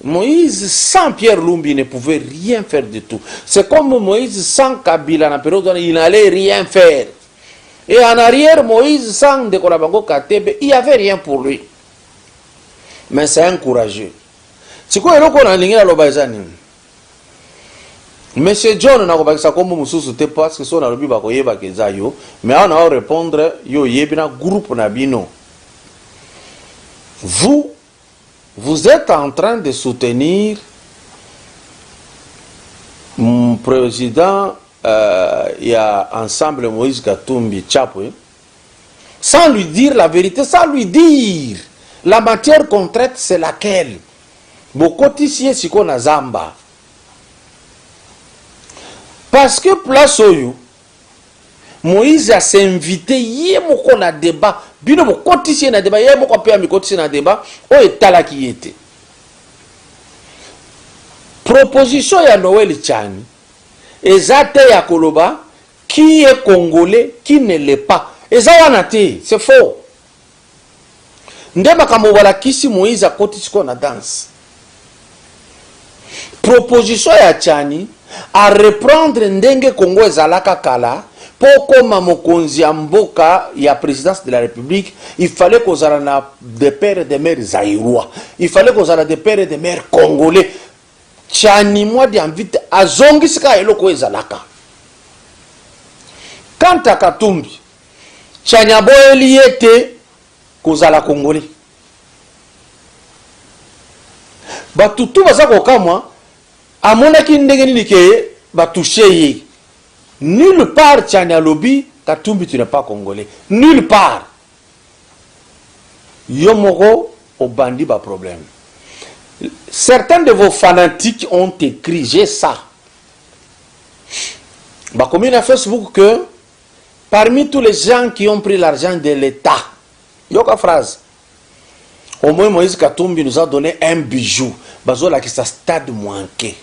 Moïse sans Pierre Lumbi ne pouvait rien faire du tout. C'est comme Moïse sans Kabila na période où il n'allait rien faire. Et en arrière, Moïse sans Dekolabango Katebe, il n'y avait rien pour lui. Mais c'est un courageux. C'est quoi le qu'on a ligné à l'Obaïzani? Monsieur John n'a pas ça comme Moussou te parce que son alobi bakoye bakezayo, mais on a répondre yo yebina groupe nabino. Vous êtes en train de soutenir président, il y a ensemble Moïse Katumbi Tchapwe, sans lui dire la vérité, sans lui dire la matière qu'on traite, c'est laquelle. Bokoti siye siko na zamba. Parce que place oyo, Moïse a s'invité, yé moko na débat, bino bokoti siye na débat, yé moko pe amikoti siye na débat, o etala ki yete. Proposition ya Noël Tchani, ezate ya koloba, qui est congolais, qui ne l'est pas. Ezawanate, c'est faux. Ndema kamobala kisi Moïse a koti siko na danse. Proposition ya Tchani à reprendre ndenge Congo ezalaka kala poko mamokonzi ya mboka ya présidence de la République, il fallait qu'on ait des pères et des mères zaïrois, il fallait qu'on ait des pères et des mères congolais. Tchani moi d'invite à zongisika eloko ezalaka. Quant à Katumbi, Tchani aboyeli ete kozala congolais. Batutu baza kokamwa amonaki ndenge nini ke batouché ye. Nulle part Tchani alobi Katumbi tu n'es pas congolais. Nulle part. Yomoro au bandi ba problème. Certains de vos fanatiques ont écrit, j'ai ça. Bah comme il a Facebook que parmi tous les gens qui ont pris l'argent de l'État, yoka phrase. Au moins Moïse Katumbi nous a donné un bijou. Bazola qui sa stade manqué.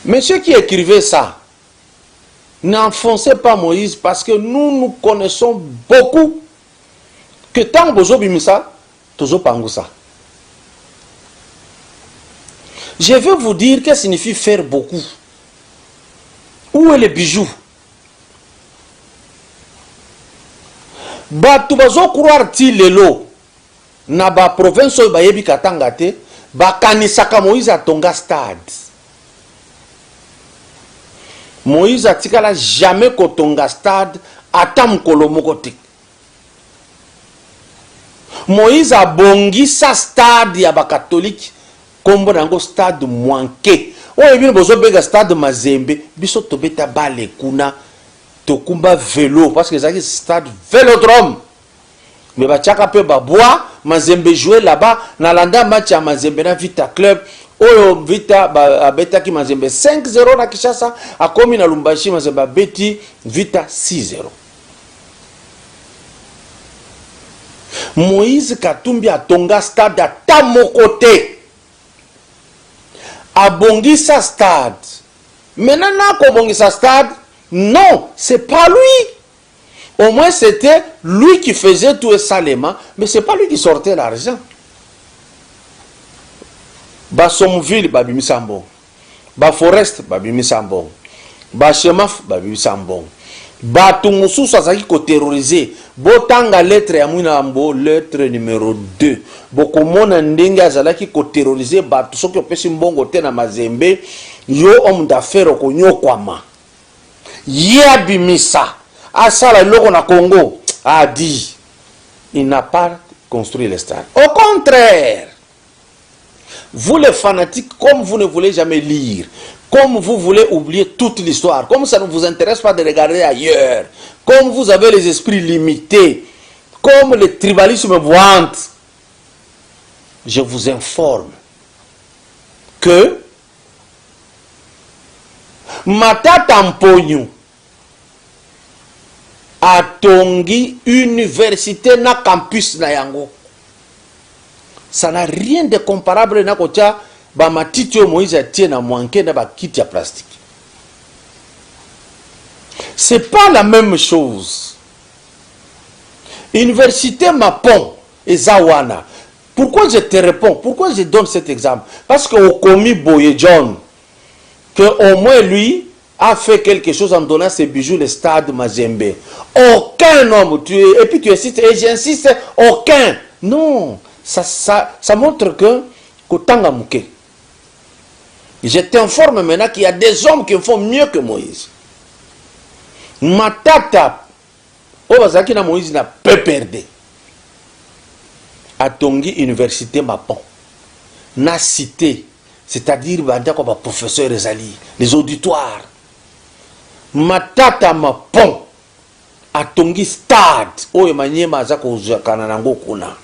Monsieur qui écrivait ça, n'enfoncez pas Moïse parce que nous connaissons beaucoup que tant bozo bimisa, tozo pangusa. Je vais vous dire qu'est-ce que signifie faire beaucoup. Où est le bijou? Batu bazo croire ti lelo na ba province ba yebi katanga te ba kanisaka Moïse atonga stade. Moïse a tikala jamais kotonga stade atam kolomoko te. Moïse a bongi sa stade ya ba catholique kombo nango stade Mwanke. Oye bino bozo bega stade Mazembe biso tobeta bale kuna tokumba vélo parce que c'est stade vélodrome. Mais ba tchaka pe ba bois Mazembe jouer là-bas na landa match ya Mazembe na Vita Club. Oyo Vita beta ki Mazembe 5-0 na Kinshasa akomi na Lumbashi Mazembe beti Vita 6-0. Moïse Katumbi a tonga stade à tamokote. A bongi sa stade. Maintenant na bongi sa stade, non, c'est pas lui. Au moins c'était lui qui faisait tout salement, mais c'est pas lui qui sortait l'argent. Ba Somville babimi sambon, ba Forest babimi sambon, ba Chemaf babimi sambon, ba Tumusu sazaki ko terroriser, botanga lettre ya mwina ambo lettre numéro 2, bokomona ndenge azalaki ko terroriser ba soki opesi mbongo te na Mazembe, yo homme d'affaires ko nyokwama. Ye abimisa, asala loko na Congo, a dit, il n'a pas construit les stades. Au contraire, vous les fanatiques, comme vous ne voulez jamais lire, comme vous voulez oublier toute l'histoire, comme ça ne vous intéresse pas de regarder ailleurs, comme vous avez les esprits limités, comme le tribalisme vous hante, je vous informe que Matata Mpognou a tongi université na campus na yango. Ça n'a rien de comparable na kocha ba matiti Moïse atie na Mwanke na ba kiti ya plastique. C'est pas la même chose. Université Mapon et Zawana. Pourquoi je te réponds? Pourquoi je donne cet exemple? Parce que au commis Boye John, que au moins lui a fait quelque chose en donnant ses bijoux le stade Mazembe. Aucun homme, et puis tu insistes, et j'insiste, aucun. Non. Ça montre que Kotanga Mouké. Je t'informe maintenant qu'il y a des hommes qui font mieux que Moïse. Matata, Obazaki na Moïse n'a pas perdu. A Tongi Université Mapon. Na cité c'est-à-dire professeur ezali, les auditoires. Matata Mapon atongi stade oyo manyema aza kozakana nango kuna.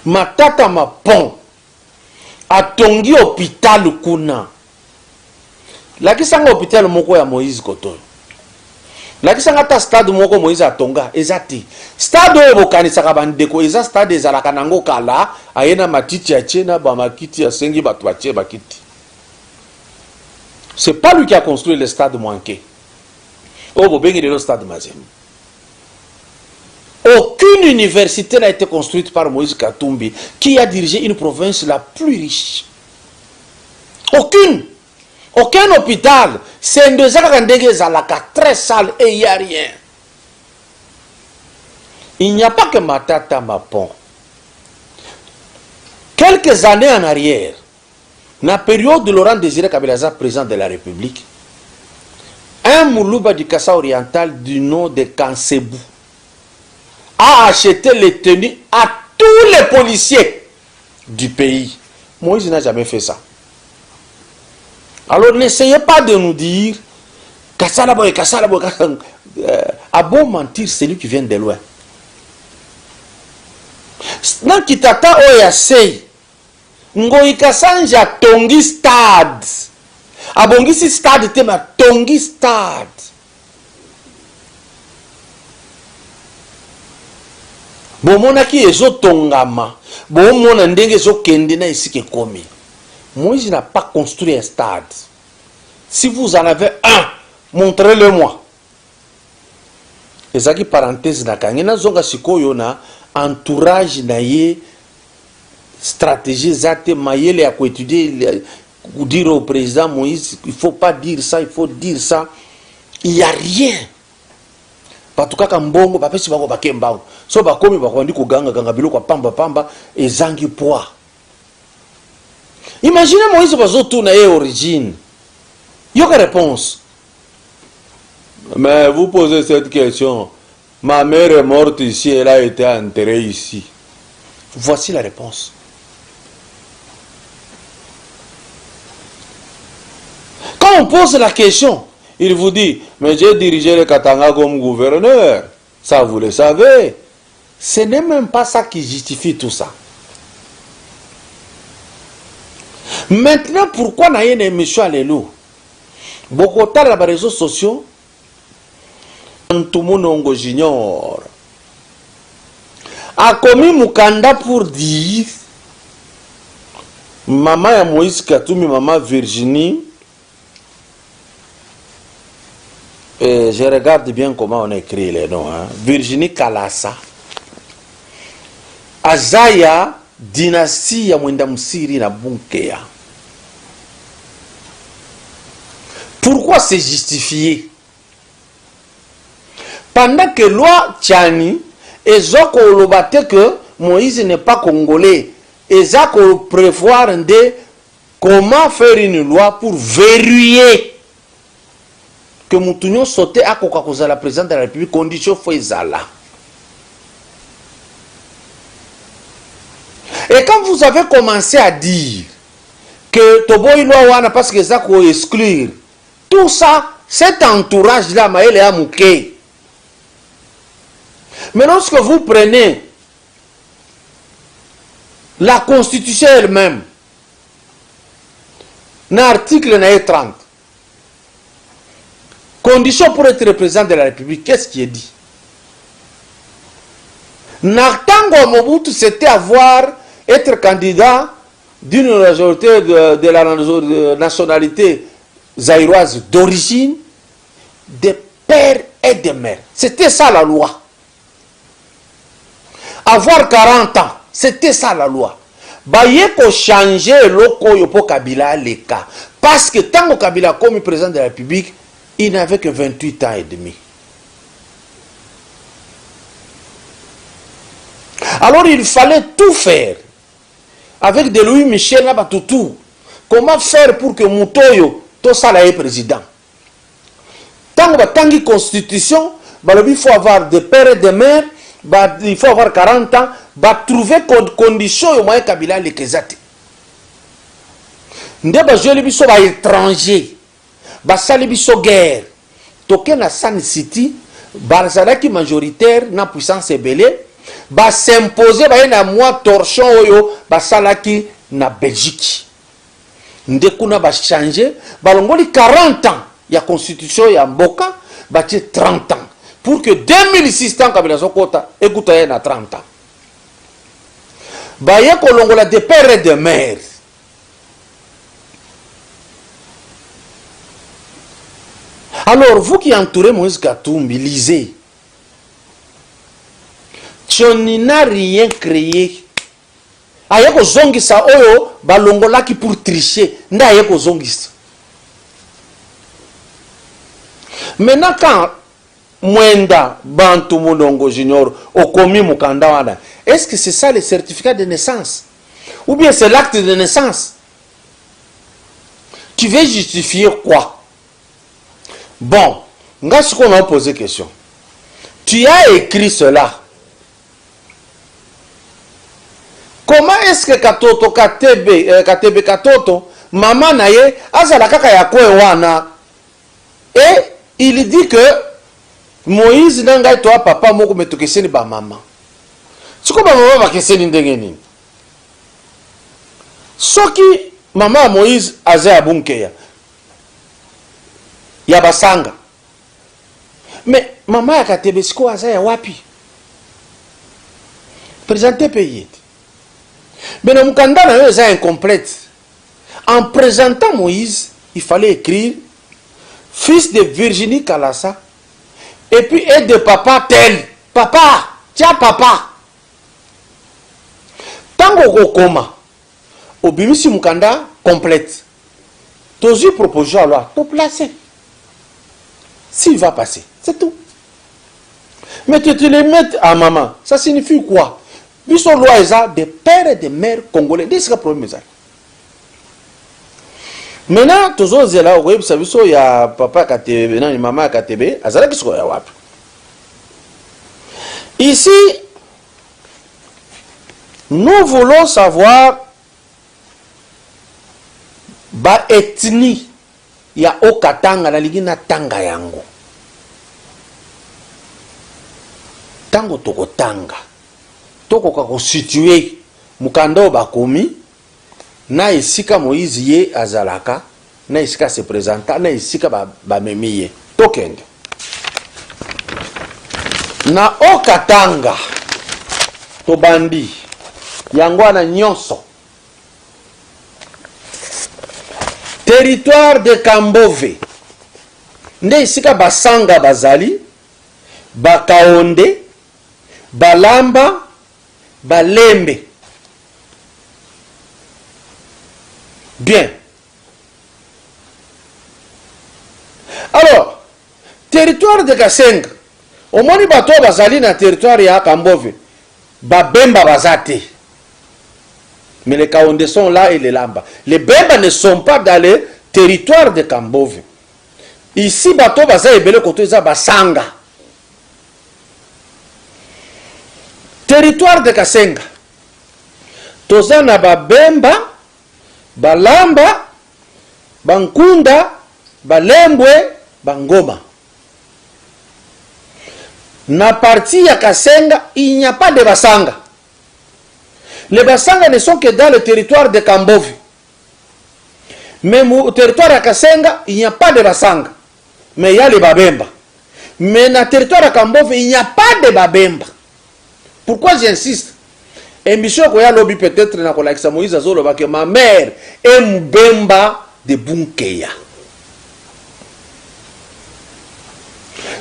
Matata Mapon atongi hôpital kuna. Lakisanga hôpital moko ya Moïse Kotoyo. Lakisanga ta stade moko Moïse atonga ezati. Stade oyo bokanisaka bandeko eza stade ezalaka nango kala ayena matiti ya chena ba makiti ya sengi batu batie bakiti. C'est pas lui qui a construit le stade manqué. Oh, bobengi le stade Mazembe. Aucune université n'a été construite par Moïse Katumbi, qui a dirigé une province la plus riche. Aucune. Aucun hôpital. C'est un très sale et il n'y a rien. Il n'y a pas que Matata Mapon. Quelques années en arrière, dans la période de Laurent Désiré Kabila, président de la République, un Moulouba du Kassa oriental du nom de Kansebou a acheté les tenues à tous les policiers du pays. Moïse n'a jamais fait ça. Alors n'essayez pas de nous dire Kassa la boy, à bon mentir, c'est lui qui vient de loin. Dans Kitata Oyasei, Ngoyi Kassanja Tongi Stade. Abongisi stade tema tongi stade. Bomona ki ezo tongama. Bomona ndenge ezo kende na isike komi. Moïse n'a pas construit un stade. Si vous en avez un, montrez-le-moi. Ezaki parenthèse na kangena zonga sikoyo na entourage na ye stratégie zate mayele ya ko étudier dire au président Moïse, il ne faut pas dire ça, il faut dire ça. Il n'y a rien. En tout cas, quand Mbongo, papa, si vous avez un so ba komi ba kwandi ko ganga biloko pamba pamba ezangi poids. Imaginez Moïse bazo tourna origine. Yoka réponse. Mais vous posez cette question. Ma mère est morte ici, elle a été enterrée ici. Voici la réponse. Quand on pose la question, il vous dit, mais j'ai dirigé le Katanga comme gouverneur. Ça, vous le savez. Ce n'est même pas ça qui justifie tout ça. Maintenant, pourquoi n'a pas émission à l'élo? Beaucoup de les réseaux sociaux, tout le monde junior a commis Mukanda pour dire maman ya Moïse Katumbi, maman Virginie. Je regarde bien comment on écrit les noms. Hein. Virginie Kalasa. Azaya, dynastie ya Mwenda Msiri na Bunkeya. Pourquoi c'est justifié? Pendant que loi Tchani, ezoko olobate que Moïse n'est pas congolais, ezoko prévoir de comment faire une loi pour verrouiller que Moutounion sautait à Coca-Cola, la présidente de la République, condition Fouezala. Et quand vous avez commencé à dire que Toboy Loawana, parce que ça faut exclure, tout ça, cet entourage-là, Maël et Amouké. Mais lorsque vous prenez la Constitution elle-même, dans l'article 30, condition pour être président de la République, qu'est-ce qui est dit? Nartango Mobutu, c'était être candidat d'une majorité de la nationalité zaïroise d'origine, de père et de mère. C'était ça la loi. Avoir 40 ans, c'était ça la loi. Baye ko changer loko yopo Kabila les cas. Parce que tant que Kabila comme président de la République, il n'avait que 28 ans et demi. Alors il fallait tout faire. Avec de Louis Michel Nabatoutou. Comment faire pour que Moutoyo, tout ça là est président? Tant que constitution, il faut avoir des pères et des mères, il faut avoir 40 ans, trouver conditions au moyen Kabila les Kezate. nde bajoueli biso ba étranger basali biso guerre toke na Sun City bazalaki majoritaire na puissance ebele s'imposer baye na mwa torchon oyo basalaki na Belgique nde kuna changer balongoli 40 ans ya constitution ya mboka batie 30 ans pour que 2600 kabila sokota ekuta ye na 30 ans baye kolongola de père et de mère. Alors vous qui entourez Moïse Katumbi, lisez. Tu n'as rien créé. Ayeko zongisa oyo balongolaki pour tricher. Nda ayeko zongisa. Maintenant quand Mwenda Bantu Mulongo Junior okomi mukanda wana, est-ce que c'est ça le certificat de naissance? Ou bien c'est l'acte de naissance? Tu veux justifier quoi? Bon, ce qu'on a posé question. Tu as écrit cela. Comment est-ce que Katoto, Katebe Katoto, maman naye, azala kaka ya kwe wana? Et il dit que Moïse nanga toi papa moko metokeseni ba maman. Siko ba maman ba keseni ndenge nini? Soki maman Moïse azaya bunkeya. Ya basanga. Mais maman ya Katebe siko azaya wapi? Présenter pays. Mais le mukanda na yo est incomplète. En présentant Moïse, il fallait écrire fils de Virginie Kalasa et puis et de papa tel. Papa, tiens papa. Tango kokoma. Obimisi mukanda complète. Tozu proposition à loi, to placer. S'il va passer, c'est tout. Mais tu te les mets à maman, ça signifie quoi? Biso loi eza des pères et des mères congolais. Dis que problème ça. Maintenant, toujours zela oye biso ya papa Katebe na maman Katebe, azala kiso ya wapi. Ici, nous voulons savoir ba ethnie ya Okatanga na ligina tanga yango. Tango tokotanga. Tokoka ko situer mukando bakomi na isika Moïse ye azalaka na isika se présenta na isika ba memiye tokende na Okatanga to bandi yango na nyonso territoire de Kambove nde isika basanga bazali bakaonde balamba balembe. Bien. Alors, territoire de Kasenga, au moins les bateaux bazali na territoire ya Kambove, babemba bazate. Mais les Kaonde sont là et les Lamba. Les Bemba ne sont pas dans le territoire de Kambove. Ici, bateau bazali ebele koto eza basanga. Territoire de Kasenga. Tozana babemba, balamba, bankunda, balembwe, bangoma. Na partie ya Kasenga, il n'y a pas de basanga. Les basanga ne sont que dans le territoire de Kambove. Mais au territoire de Kasenga, il n'y a pas de basanga. Mais il y a les babemba. Mais dans le territoire de Kambove, il n'y a pas de babemba. Pourquoi j'insiste? Et monsieur Koya lobby peut-être na kolakisa Moïse azoloba que ma mère est mbemba de Bunkeya.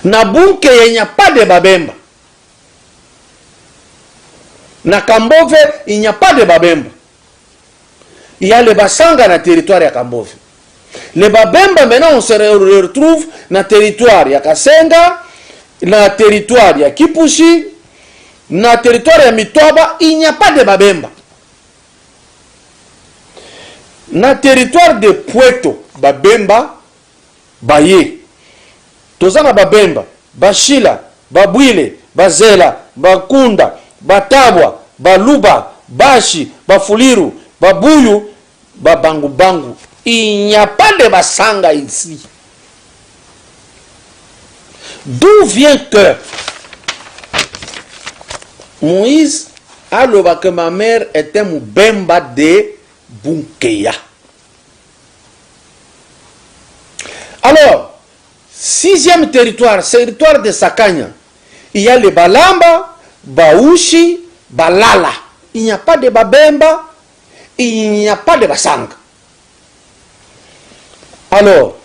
Na Bunkeya, il n'y a pas de babemba. Na Kambove, il n'y a pas de babemba. Il y a les basanga na territoire ya Kambove. Les babemba maintenant on se retrouve na territoire ya Kasenga, na territoire ya Kipushi, na territoire ya Mitoba, il n'y a pas de babemba. Na territoire de Puerto, babemba, baye. Tozana babemba, bashila, babwile, bazela, bakunda, batabwa, baluba, bashi, bafuliru, babuyu, babangu bangu. Il n'y a pas de basanga ici. D'où vient que Moïse a le que ma mère était Moubemba de Bunkeya. Alors, 6e territoire, territoire de Sakanya, il y a les Balamba, Baouchi, Balala. Il n'y a pas de Babemba, il n'y a pas de Basanga. Alors,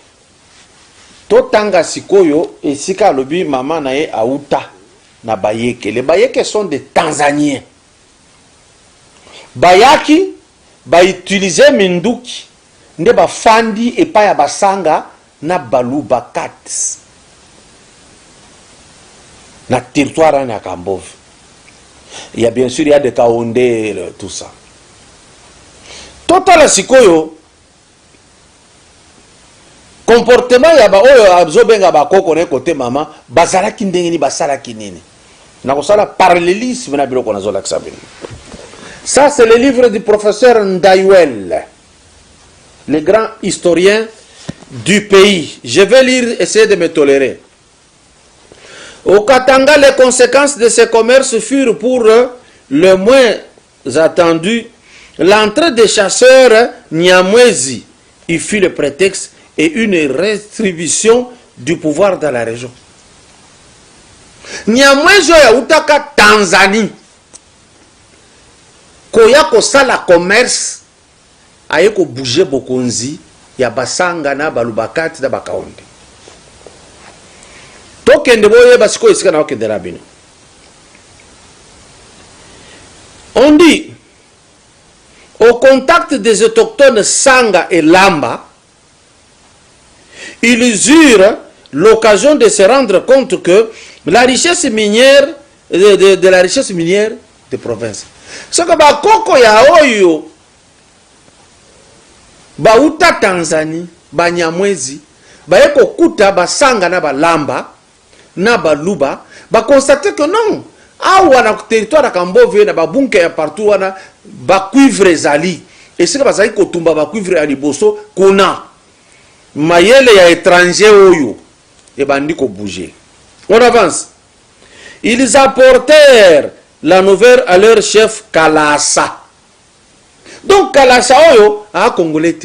Totanga Sikoyo et Sika Lobi Mama Nae Aouta na Bayeke. Les Bayeke sont des Tanzaniens. Bayaki, ba utiliser Minduki, ne ba fandi et pa ya Basanga na Baluba Kat. Na territoire na Kambov. Il y a bien sûr, il y a des Kaonde, tout ça. Total Sikoyo, comportement ya ba oyo abzobenga ba koko ne côté mama bazala kindengeni basala kinini na kosala parallélisme na biloko na zola ksabeni. Ça c'est le livre du professeur Ndayuel, le grand historien du pays. Je vais lire, essayer de me tolérer. Au Katanga, les conséquences de ces commerces furent pour le moins attendu l'entrée des chasseurs Nyamwezi. Il fut le prétexte et une restribution du pouvoir dans la région. Nyamwezi ya utaka Tanzanie. Koya kosala commerce aye ko bouger bokonzi ya basanga na balubakati na bakaonde. Tokende boye basiko isika na okende rabino. On dit au contact des autochtones Sanga et Lamba, ils eurent l'occasion de se rendre compte que la richesse minière de la richesse minière des provinces. Ce que ba koko ya oyo ba uta Tanzanie, ba Nyamwezi, ba eko kuta ba Sanga na ba Lamba na ba Luba, ba constater que non, awa na territoire Kambove na ba bunke ya partout wana ba cuivre zali. Et ce que ba zali ko tumba ba cuivre ya liboso kuna mayele ya étranger oyo et bandi ko bouger. On avance. Ils apportèrent la nouvelle à leur chef Kalasa. Donc Kalasa oyo a congolais.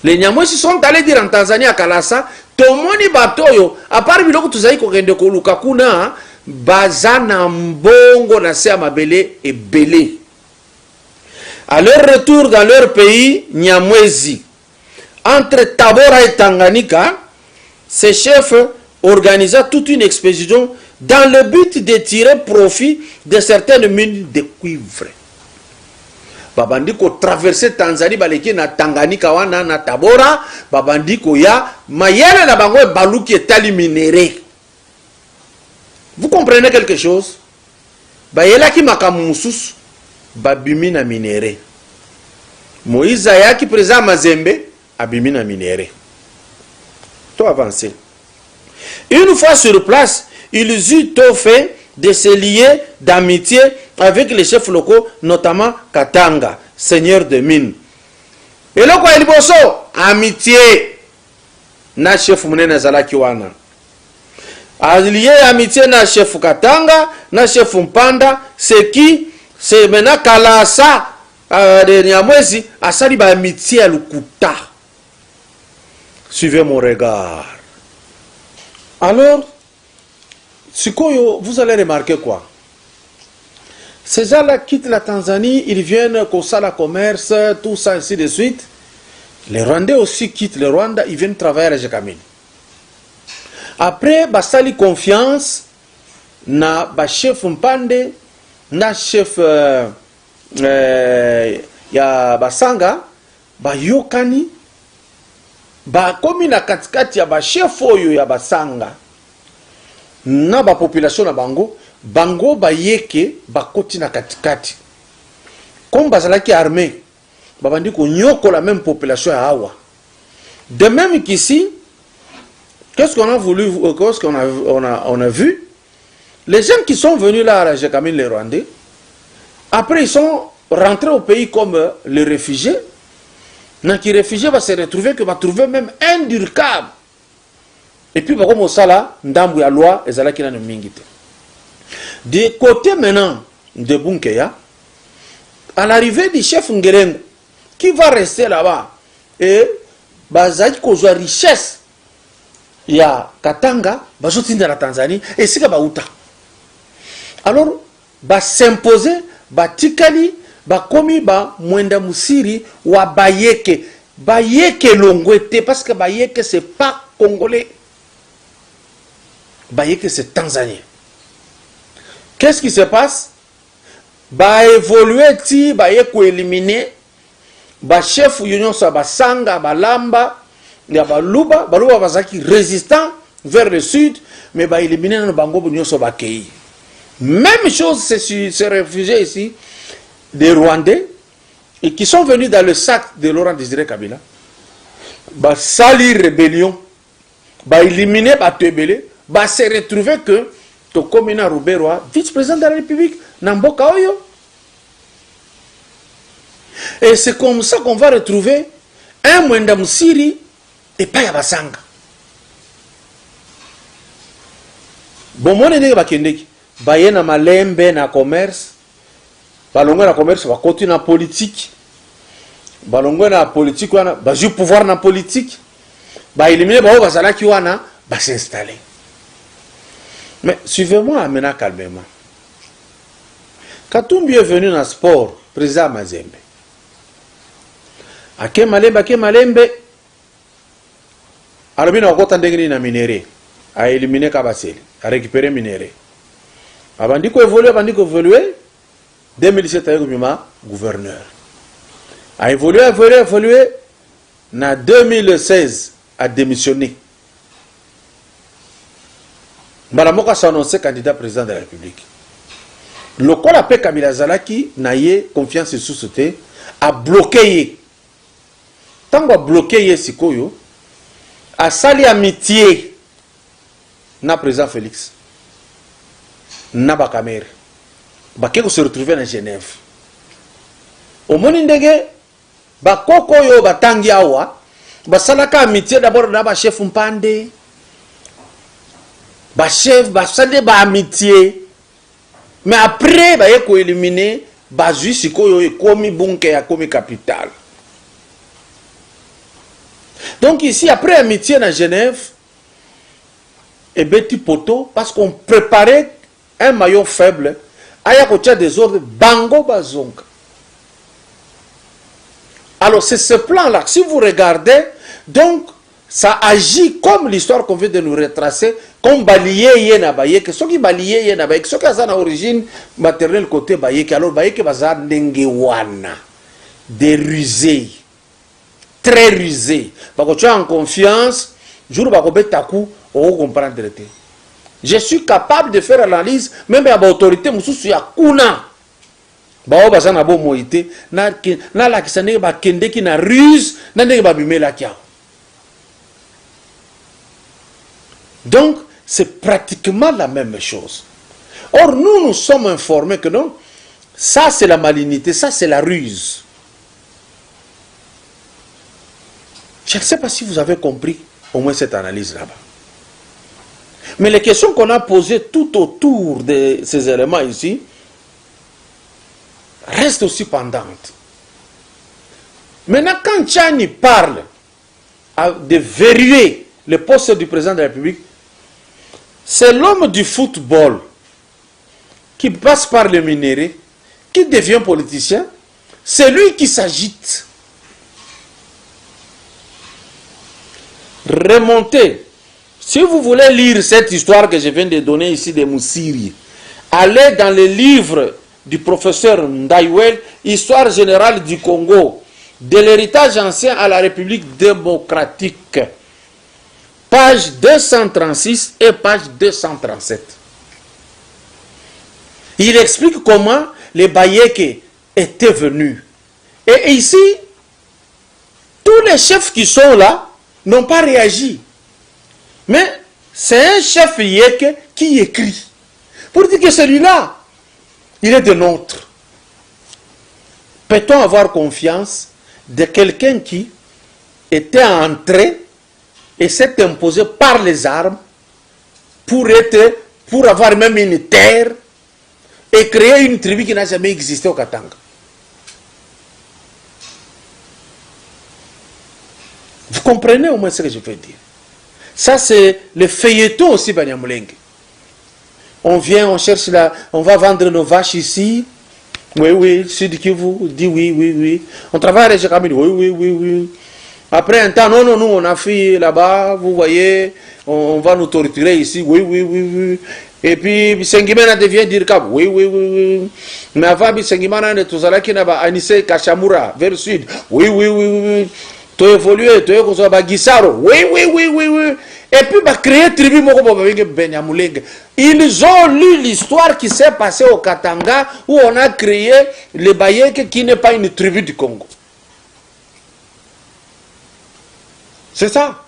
Les Nyamwezi sont allés dire en Tanzanie à Kalasa, tomoni batoyo à part biloko tuzai ko kende ko luka kuna bazana mbongo na se mabele et belé. À leur retour dans leur pays, Nyamwezi, entre Tabora et Tanganyika, ces chefs organisa toute une expédition dans le but de tirer profit de certaines mines de cuivre. Babandiko traverser Tanzanie, baleki na Tanganyika wana na Tabora, babandiko ya mayele na bango baluki etali minéré. Vous comprenez quelque chose? Bayela ki makamusus babimi na minéré. Moïse yaki présent Mazembe abimi na minéré. Tout avancé. Une fois sur place, ils eurent tout fait de se lier d'amitié avec les chefs locaux, notamment Katanga, seigneur de mines. Et là, quoi, il bosso amitié na chef Munene Zalaki wana. Allié amitié na chef Katanga, na chef Mpanda, c'est qui? C'est maintenant Kalasa de Nyamwezi, asali ba amitié à Lukuta. Suivez mon regard. Alors, Sikoyo, vous allez remarquer quoi? Ces gens-là quittent la Tanzanie, ils viennent au Sala Commerce, tout ça, ainsi de suite. Les Rwandais aussi quittent le Rwanda, ils viennent travailler à Jekamine. Après, basali confiance, na ba chef Mpande, na chef ya Basanga, ba Yokani, ba komi na katikati ya ba chef oyo ya Basanga, na ba population na bango, bango ba yeke ba koti na katikati. Comme bazalaki armée, ba bandi ko nyoko la même population ya awa. De même qu'ici, qu'est-ce qu'on a voulu, qu'est-ce qu'on a vu? Les gens qui sont venus là à Jekamine, les Rwandais, après ils sont rentrés au pays comme les réfugiés, qui réfugié va se retrouver que va trouver même indurcable. Et puis comme ça là, ndambu ya loi ezalaki na mingi te. De côté maintenant de Bunkeya, à l'arrivée du chef Ngerengo, qui va rester là-bas, et bazaki kozwa richesse ya Katanga, bazotinda la Tanzanie, et sika bauta. Alors, ba s'imposer, ba tikali, ba komi ba mwenda musiri wa Bayeke. Bayeke longwete, parce que Bayeke c'est pas congolais. Bayeke c'est tanzanien. Qu'est-ce qui se passe? Ba évoluer ti, ba yeko éliminer, ba chef union sa ba sanga, ba lamba, ya ba luba bazaki résistant vers le sud, mais ba éliminer na bango union sa ba kei. Même chose ces réfugiés ici, des Rwandais, et qui sont venus dans le sac de Laurent Désiré Kabila, ba sali rébellion, ba éliminer, ba tebele, ba se retrouver que Tokomina Rouberoa, vice-président de la République, Namboka Oyo. Et c'est comme ça qu'on va retrouver un Mwenda Musiri et pas Yabasanga. Bon, mon ennemi va kendeki. Baye na malembe na commerce. Balongwe na commerce va continuer na politique. Balongwe na politique wana, ba ju pouvoir na politique. Ba éliminer ba bazalaki wana, ba s'installer. Mais suivez-moi maintenant calmement. Katumbi est venu dans le sport, président Mazembe. Ake Malembe, Alobina Okota Ndengri na minéré, a éliminé Kabaseli, a récupéré minéré. Abandiko évolué, 2017 avec Bima, gouverneur. A évolué, na 2016, a démissionné. Mbalamoka s'est annoncé candidat président de la République. Le col appelé Kabila Zalaki n'a eu confiance et sous-sauté, a bloqué. Tant qu'on a bloqué Sikoyo, a sali amitié na président Félix. Na Bakamer. Bakeko se retrouver dans Genève. Au Monindege, Bakoko yo batangi awa, basalaka amitié d'abord na ba chef Mpande. Ba chef, ba sande ba amitié. Mais après, ba yeko éliminer, ba zui sikoyo e komi bunke ya komi capital. Donc ici, après amitié dans Genève, et Betty Poto, parce qu'on préparait un maillon faible, aya kotia des ordres, bango bazonga. Alors c'est ce plan-là, si vous regardez, donc, ça agit comme l'histoire qu'on vient de nous retracer, comme Baliye na Bayeke. Ceux qui Baliye na Bayeke, ceux qui ont origine maternelle côté Bayeke, alors Bayeke baza nengewana, des rusés, très rusés. Parce que tu as en confiance, jour bakobe taku, on comprend. Je suis capable de faire l'analyse, même à l'autorité, mususu ya kuna. Bao baza na bo moïté, na la kisane ba kende ki na ruse, na ndenge ba bimela kia. Donc, c'est pratiquement la même chose. Or, nous sommes informés que non, ça c'est la malignité, ça c'est la ruse. Je ne sais pas si vous avez compris au moins cette analyse là-bas. Mais les questions qu'on a posées tout autour de ces éléments ici restent aussi pendantes. Maintenant, quand Tchani parle de verrouiller le poste du président de la République, c'est l'homme du football qui passe par le minéré, qui devient politicien, c'est lui qui s'agite. Remontez. Si vous voulez lire cette histoire que je viens de donner ici de Moussiri, allez dans le livre du professeur Ndaiwel, Histoire générale du Congo, de l'héritage ancien à la République démocratique. Page 236 et page 237. Il explique comment les Bayeke étaient venus. Et ici, tous les chefs qui sont là n'ont pas réagi. Mais c'est un chef Yeke qui écrit. Pour dire que celui-là, il est de nôtre. Peut-on avoir confiance de quelqu'un qui était entré et s'est imposé par les armes pour avoir même une terre et créer une tribu qui n'a jamais existé au Katanga. Vous comprenez au moins ce que je veux dire? Ça, c'est le feuilleton aussi, Banyamulenge. On vient, on cherche on va vendre nos vaches ici. Oui, oui, Sud Kivu dit oui, oui, oui. On travaille avec les Kamil, oui, oui, oui, oui. Après un temps, non, non, nous, on a fait là-bas, vous voyez, on va nous torturer ici, oui, oui, oui, oui. Et puis, Sengimana devient Dirkab, oui, oui, oui, oui. Mais avant, Sengimana ne tozala qui n'a pas Anissé Kachamura, vers le sud, oui, oui, oui, oui. Tu as évolué, tu as Gisaro, oui, oui, oui, oui, oui. Et puis, bah, créer tribu Benyamulenge. Ils ont lu l'histoire qui s'est passée au Katanga où on a créé le Bayek qui n'est pas une tribu du Congo. C'est ça.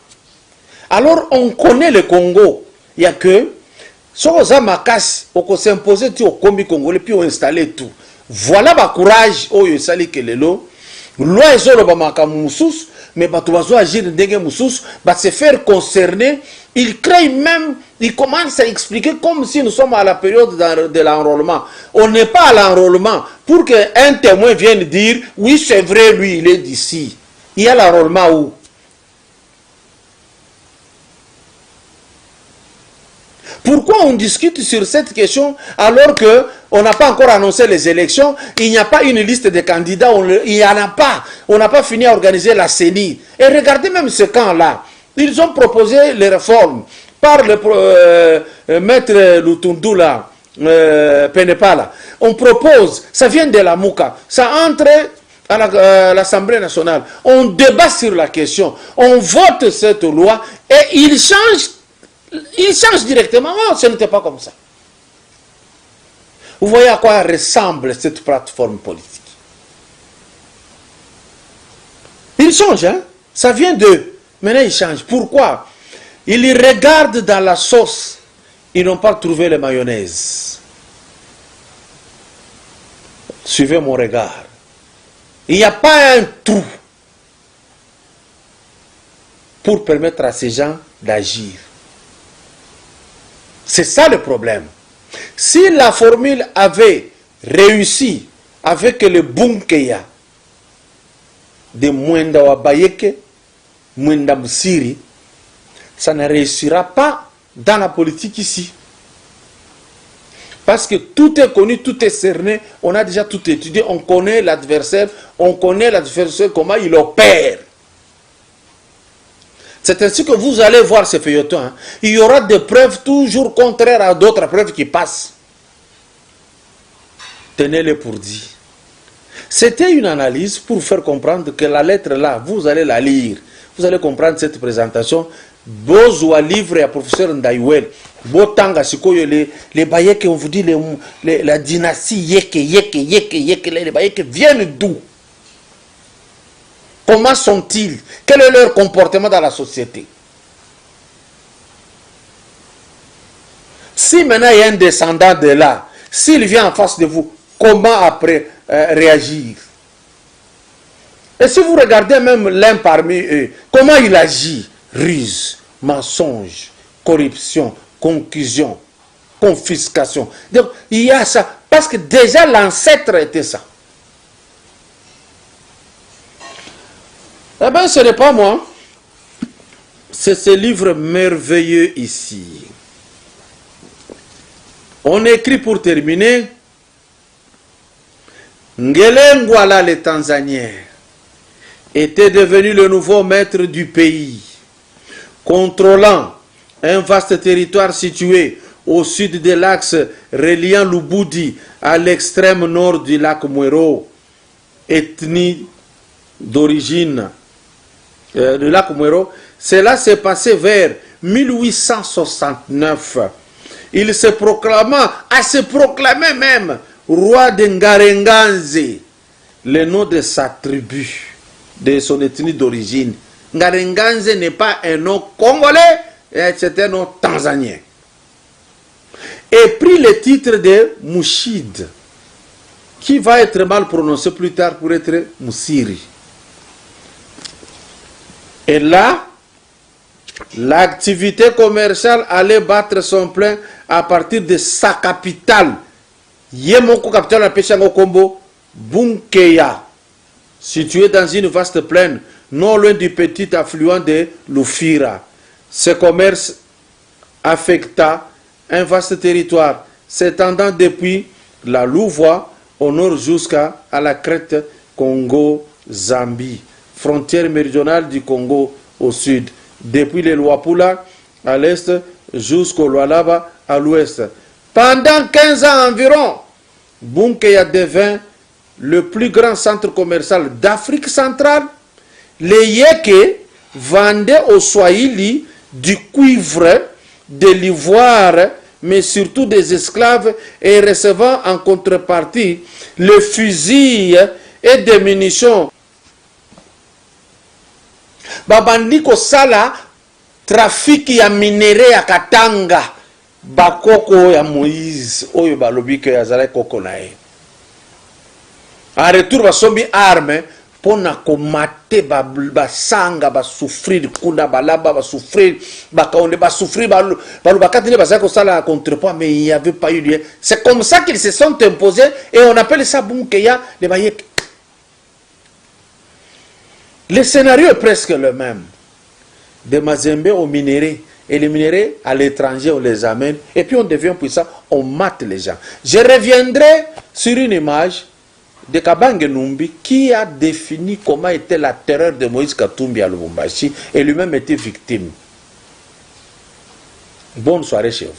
Alors, on connaît le Congo. Il n'y a que, si on a makas, on s'est imposé au Combi congolais, puis on a installé tout. Voilà le courage, oh, il s'allait que les lots. Loi est le bamaka moussous, mais batuazo agir d'engue moussous, va se faire concerner. Il crée même, il commence à expliquer comme si nous sommes à la période de l'enrôlement. On n'est pas à l'enrôlement pour qu'un témoin vienne dire, oui, c'est vrai, lui, il est d'ici. Il y a l'enrôlement où? Pourquoi on discute sur cette question alors qu'on n'a pas encore annoncé les élections, il n'y a pas une liste de candidats, il n'y en a pas. On n'a pas fini à organiser la CENI. Et regardez même ce camp-là. Ils ont proposé les réformes par le maître Lutundula, Penepala. On propose, ça vient de la Mouka, ça entre à l'Assemblée nationale. On débat sur la question, on vote cette loi et il change directement. Oh, ce n'était pas comme ça. Vous voyez à quoi ressemble cette plateforme politique. Il change, hein? Ça vient d'eux. Maintenant, ils changent. Pourquoi? Ils regardent dans la sauce. Ils n'ont pas trouvé la mayonnaise. Suivez mon regard. Il n'y a pas un trou pour permettre à ces gens d'agir. C'est ça le problème. Si la formule avait réussi avec le Bunkeya de Mwenda Wabayeke, Mwenda Msiri, ça ne réussira pas dans la politique ici. Parce que tout est connu, tout est cerné, on a déjà tout étudié, on connaît l'adversaire, comment il opère. C'est ainsi que vous allez voir ces feuilletons. Hein. Il y aura des preuves toujours contraires à d'autres preuves qui passent. Tenez-les pour dit. C'était une analyse pour faire comprendre que la lettre là, vous allez la lire. Vous allez comprendre cette présentation. Bozwa livre à professeur Ndaiwel. Botanga sikoyo les Bayeke, on vous dit la dynastie Yeke, les Bayeke viennent d'où? Comment sont-ils? Quel est leur comportement dans la société? Si maintenant il y a un descendant de là, s'il vient en face de vous, comment après réagir? Et si vous regardez même l'un parmi eux, comment il agit? Ruse, mensonge, corruption, concussion, confiscation. Donc il y a ça. Parce que déjà l'ancêtre était ça. Eh bien, ce n'est pas moi. C'est ce livre merveilleux ici. On écrit pour terminer. Ngele Ngwala, le Tanzanien, était devenu le nouveau maître du pays, contrôlant un vaste territoire situé au sud de l'axe reliant Lubudi à l'extrême nord du lac Mwero, ethnie d'origine du lac Mwero. Cela s'est passé vers 1869. Il se proclama, à se proclamer même, roi de Ngarenganze, le nom de sa tribu, de son ethnie d'origine. Ngarenganze n'est pas un nom congolais, c'est un nom tanzanien. Et prit le titre de Mouchid, qui va être mal prononcé plus tard pour être Moussiri. Et là, l'activité commerciale allait battre son plein à partir de sa capitale. Yemoko capitale à Péchango Combo, Bunkeya, situé dans une vaste plaine, non loin du petit affluent de Lufira. Ce commerce affecta un vaste territoire s'étendant depuis la Louvois au nord jusqu'à la crête Congo-Zambie, frontière méridionale du Congo au sud, depuis les Luapula à l'est jusqu'au Lualaba à l'ouest. Pendant 15 ans environ, Bunkeya devint le plus grand centre commercial d'Afrique centrale. Les Yeke vendaient aux Swahili du cuivre, de l'ivoire, mais surtout des esclaves, et recevant en contrepartie le fusil et des munitions. Babandi kosala trafic ya minere ya Katanga, bakoko ya Moïse oyo balobi ke azala koko na ye. En retour basombi arme pona komate basanga basouffrir kuna balaba basouffrir bakaonde basouffrir balobakatine bazala kosala contrepoids, mais il n'y avait pas eu lieu. C'est comme ça qu'ils se sont imposés et on appelle ça Bunkeya les Bayek. Le scénario est presque le même. De Mazembe au minerai. Et les minéraux, à l'étranger, on les amène. Et puis on devient puissant, on mate les gens. Je reviendrai sur une image de Kabange Numbi qui a défini comment était la terreur de Moïse Katumbi à Lubumbashi. Et lui-même était victime. Bonne soirée chez vous.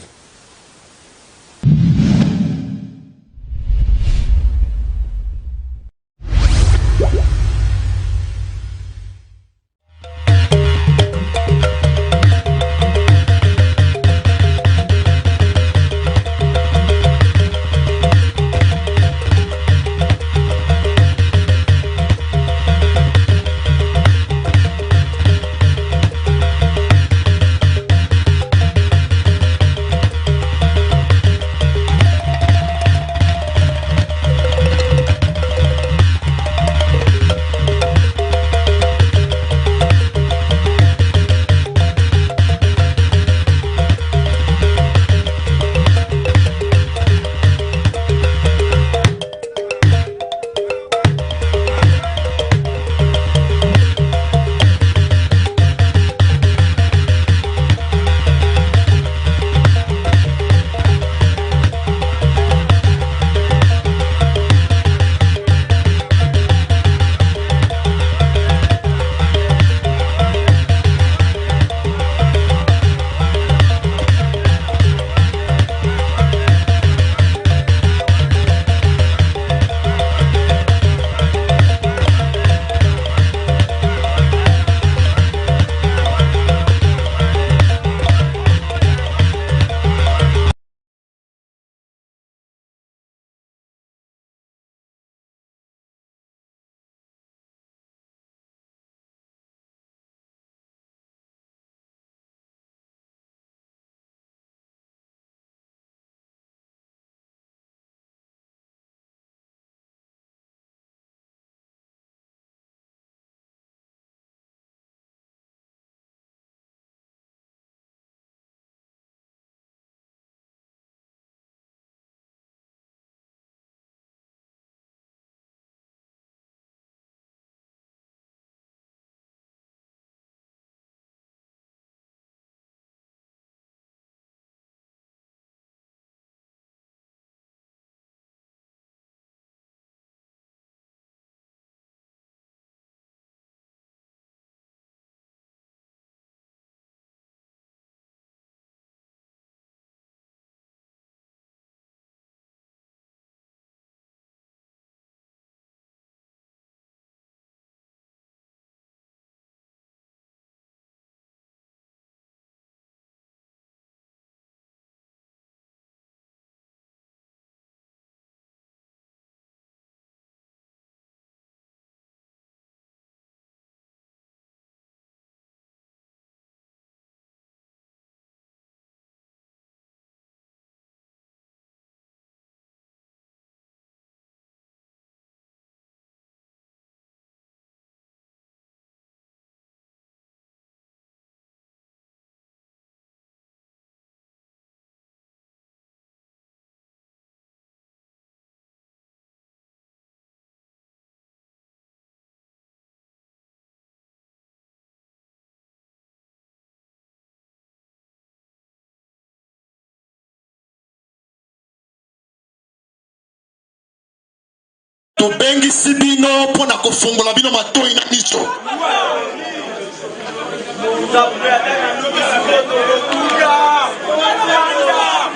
tobengisi bino mpona kofongola bino matoi na miso.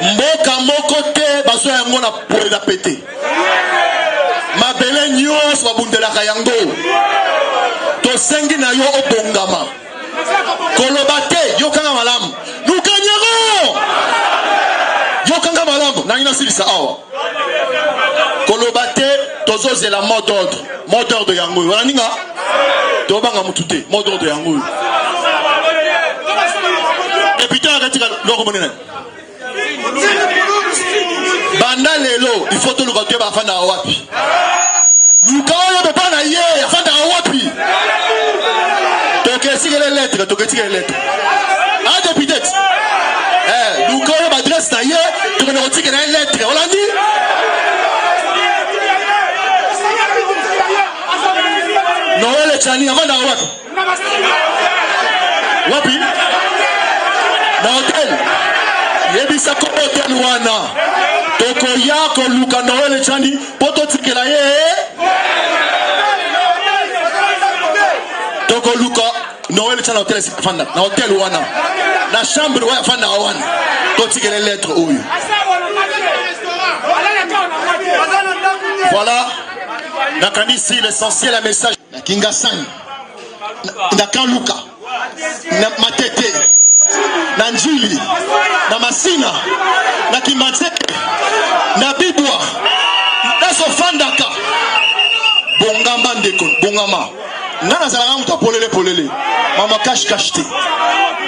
Mboka moko te bazo yango na pole na pete. Mabele nyonso babundelaka yango. Tosengi na yo obongama. Koloba te yokanga malamu. Lukanyego! Yokanga malamu. Na ina silisa awa. Koloba te tozozela mot d'ordre. Mot d'ordre yango. Wana ninga? Tobanga mutute. Mot d'ordre yango. Et puis tu as arrêté le remonner. Banda lelo, il faut te le retirer afin d'awapi. Lukaoyo papa na ye afin d'awapi. Toke sigele lettre, toke sigele lettre. Ah député. Lukaoyo adresse na ye, toke ne retire na lettre. On l'a dit. Noël Chani afin d'awapi. Wapi? Na hotel. Yebisa ko hotel wana. Toko yako luka Noël Chani poto tikela ye. Toko luka Noël Chani hotel fanda. Na hotel wana. Na chambre wa fanda wana. To tikela lettre oyo. Voilà. Nakanisi l'essentiel la message. Na Kingasani. Na Kaluka. Na Matete. Na Njili, na Masina, na Kimatse, na Bibwa, na Sofandaka, Bongamba ndeko, Bongama. Nana zalanga muta polele. Mama cache.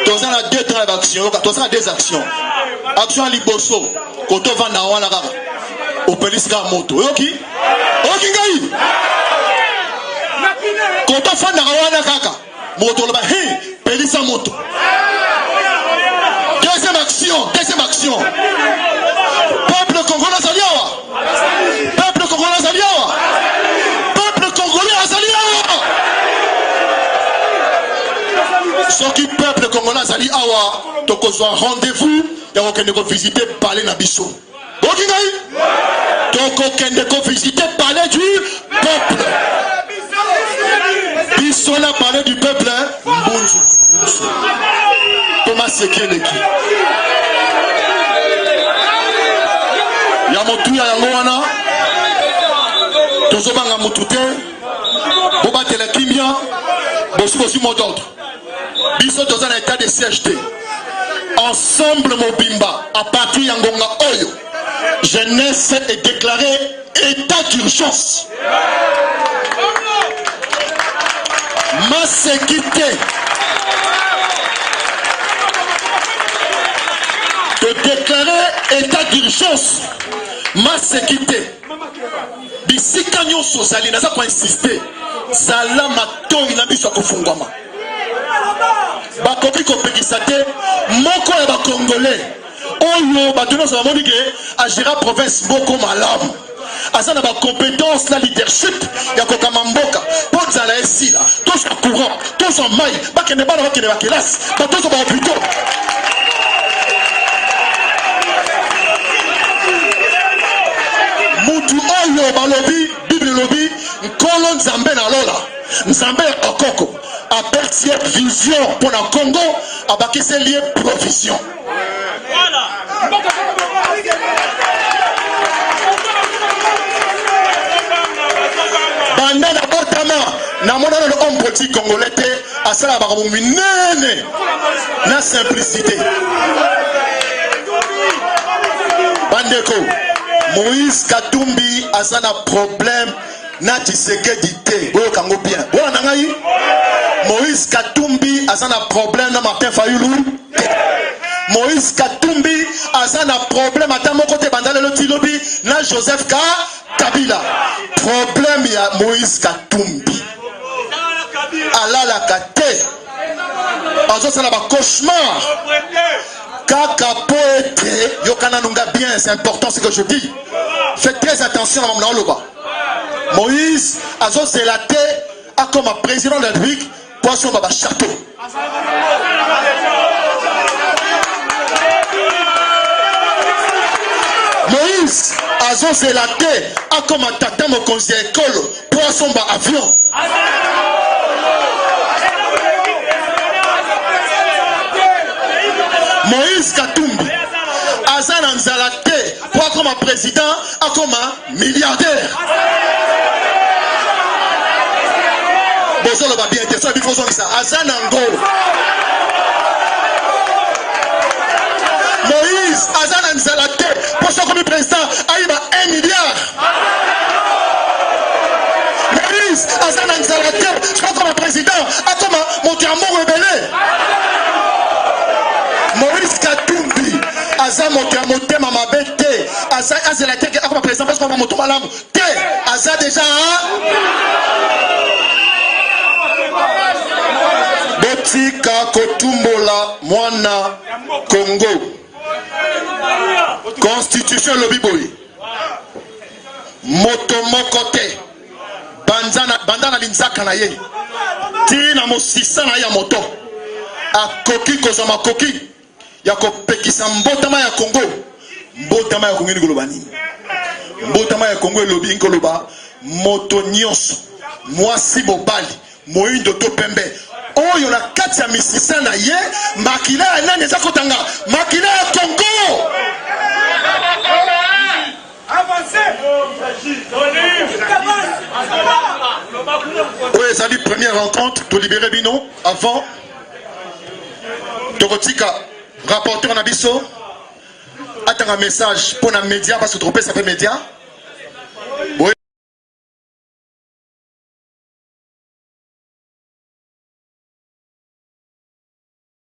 Toza na deux trains d'action, toza na deux actions. Action liboso, koto vanda wana kaka. Opeliska moto. Oki? Oki ngai? Koto vanda wana kaka. Moto loba, hey, pelisa moto. Deuxième action. Peuple congolais Azaliawa. Peuple congolais Azaliawa. Peuple congolais Azaliawa. Ce qui peuple congolais Azaliawa, toko soit rendez-vous, yako kende ko visiter palais na biso. Bokingai? Toko kende ko visiter palais du peuple. Biso na palais du peuple, Mbunzu. Thomas Sekeleki. Yamotuya yango wana. Tozobanga mutute. Boba telekimia. Bosi mot d'ordre. Biso toza na état de CHT. Ensemble Mobimba. À partir yangonga oyo. Jeunesse est déclaré état d'urgence. Ma sécurité. De déclarer état d'urgence, ma sécurité. Bisika nyonso zali naza ko insister. Zala matoi na biso kofungwama. Bakoki kopekisa te moko ya ba congolais. Oyo batono sa moni ke agera province moko malamu. Azana ba compétence la leadership ya kokama mboka. Potza la esila, tous en courant, tous en maille, bakene bana bakene bakelas, batos ba hôpitaux. Mutu oyo balobi, Bible lobi, nkolo nzambe na lola. Nzambe okoko, apertie vision pour le Congo, abakise lié provision. Voilà. Banda na botama, na mona le homme politique congolais a sala ba minene na simplicité. Bandeko Moïse Katumbi a un problème na Tshisekedi te. Boyo kango bien. Boyo nangai. Moïse Katumbi a un problème na Martin Fayulu. Moïse Katumbi a un problème à mon côté bandale le tilobi na Joseph Kabila. Problème ya Moïse Katumbi. Alala kate. Azo ça na ba cauchemar. Kaka poète, yokana nunga bien, c'est important ce que je dis. Faites très attention à mon loba. Moïse, azo zelaté, a comme président de la République, poisson baba château. Moïse, bazozela te akoma tata mokonzi ya ekolo po asomba avion. Moïse Katumbi aza na nzala te po akoma président akoma milliardaire. Bozoloba bien te so bifo zongisa aza nango. Moïse aza na nzala te po so komi président ayiba 1 milliard. Moïse aza na nzala te so koma président akoma moto ya moko ebele. Moïse Katumbi aza moto ya motema mabe te azela te akoma président parce que moto malamu te aza déjà botika kotumbola mwana Congo. Constitution lobi boy moto moko te banda na linzaka na ye tina mosisa na ya moto akoki kozwa makoki ya kopekisa mbotama ya Congo. Mbotama ya Congo ni koloba nini? Mbotama ya Congo elobi nkoloba moto nyonso mwasi mobali moyindo to pembe oyo na kati ya misisa na ye makila ya nani eza kotanga makila ya Congo. Oui, ça dit première rencontre pour libérer Bino avant Tokotika rapporteur na biso attend un message pour les médias parce que trop ça fait média.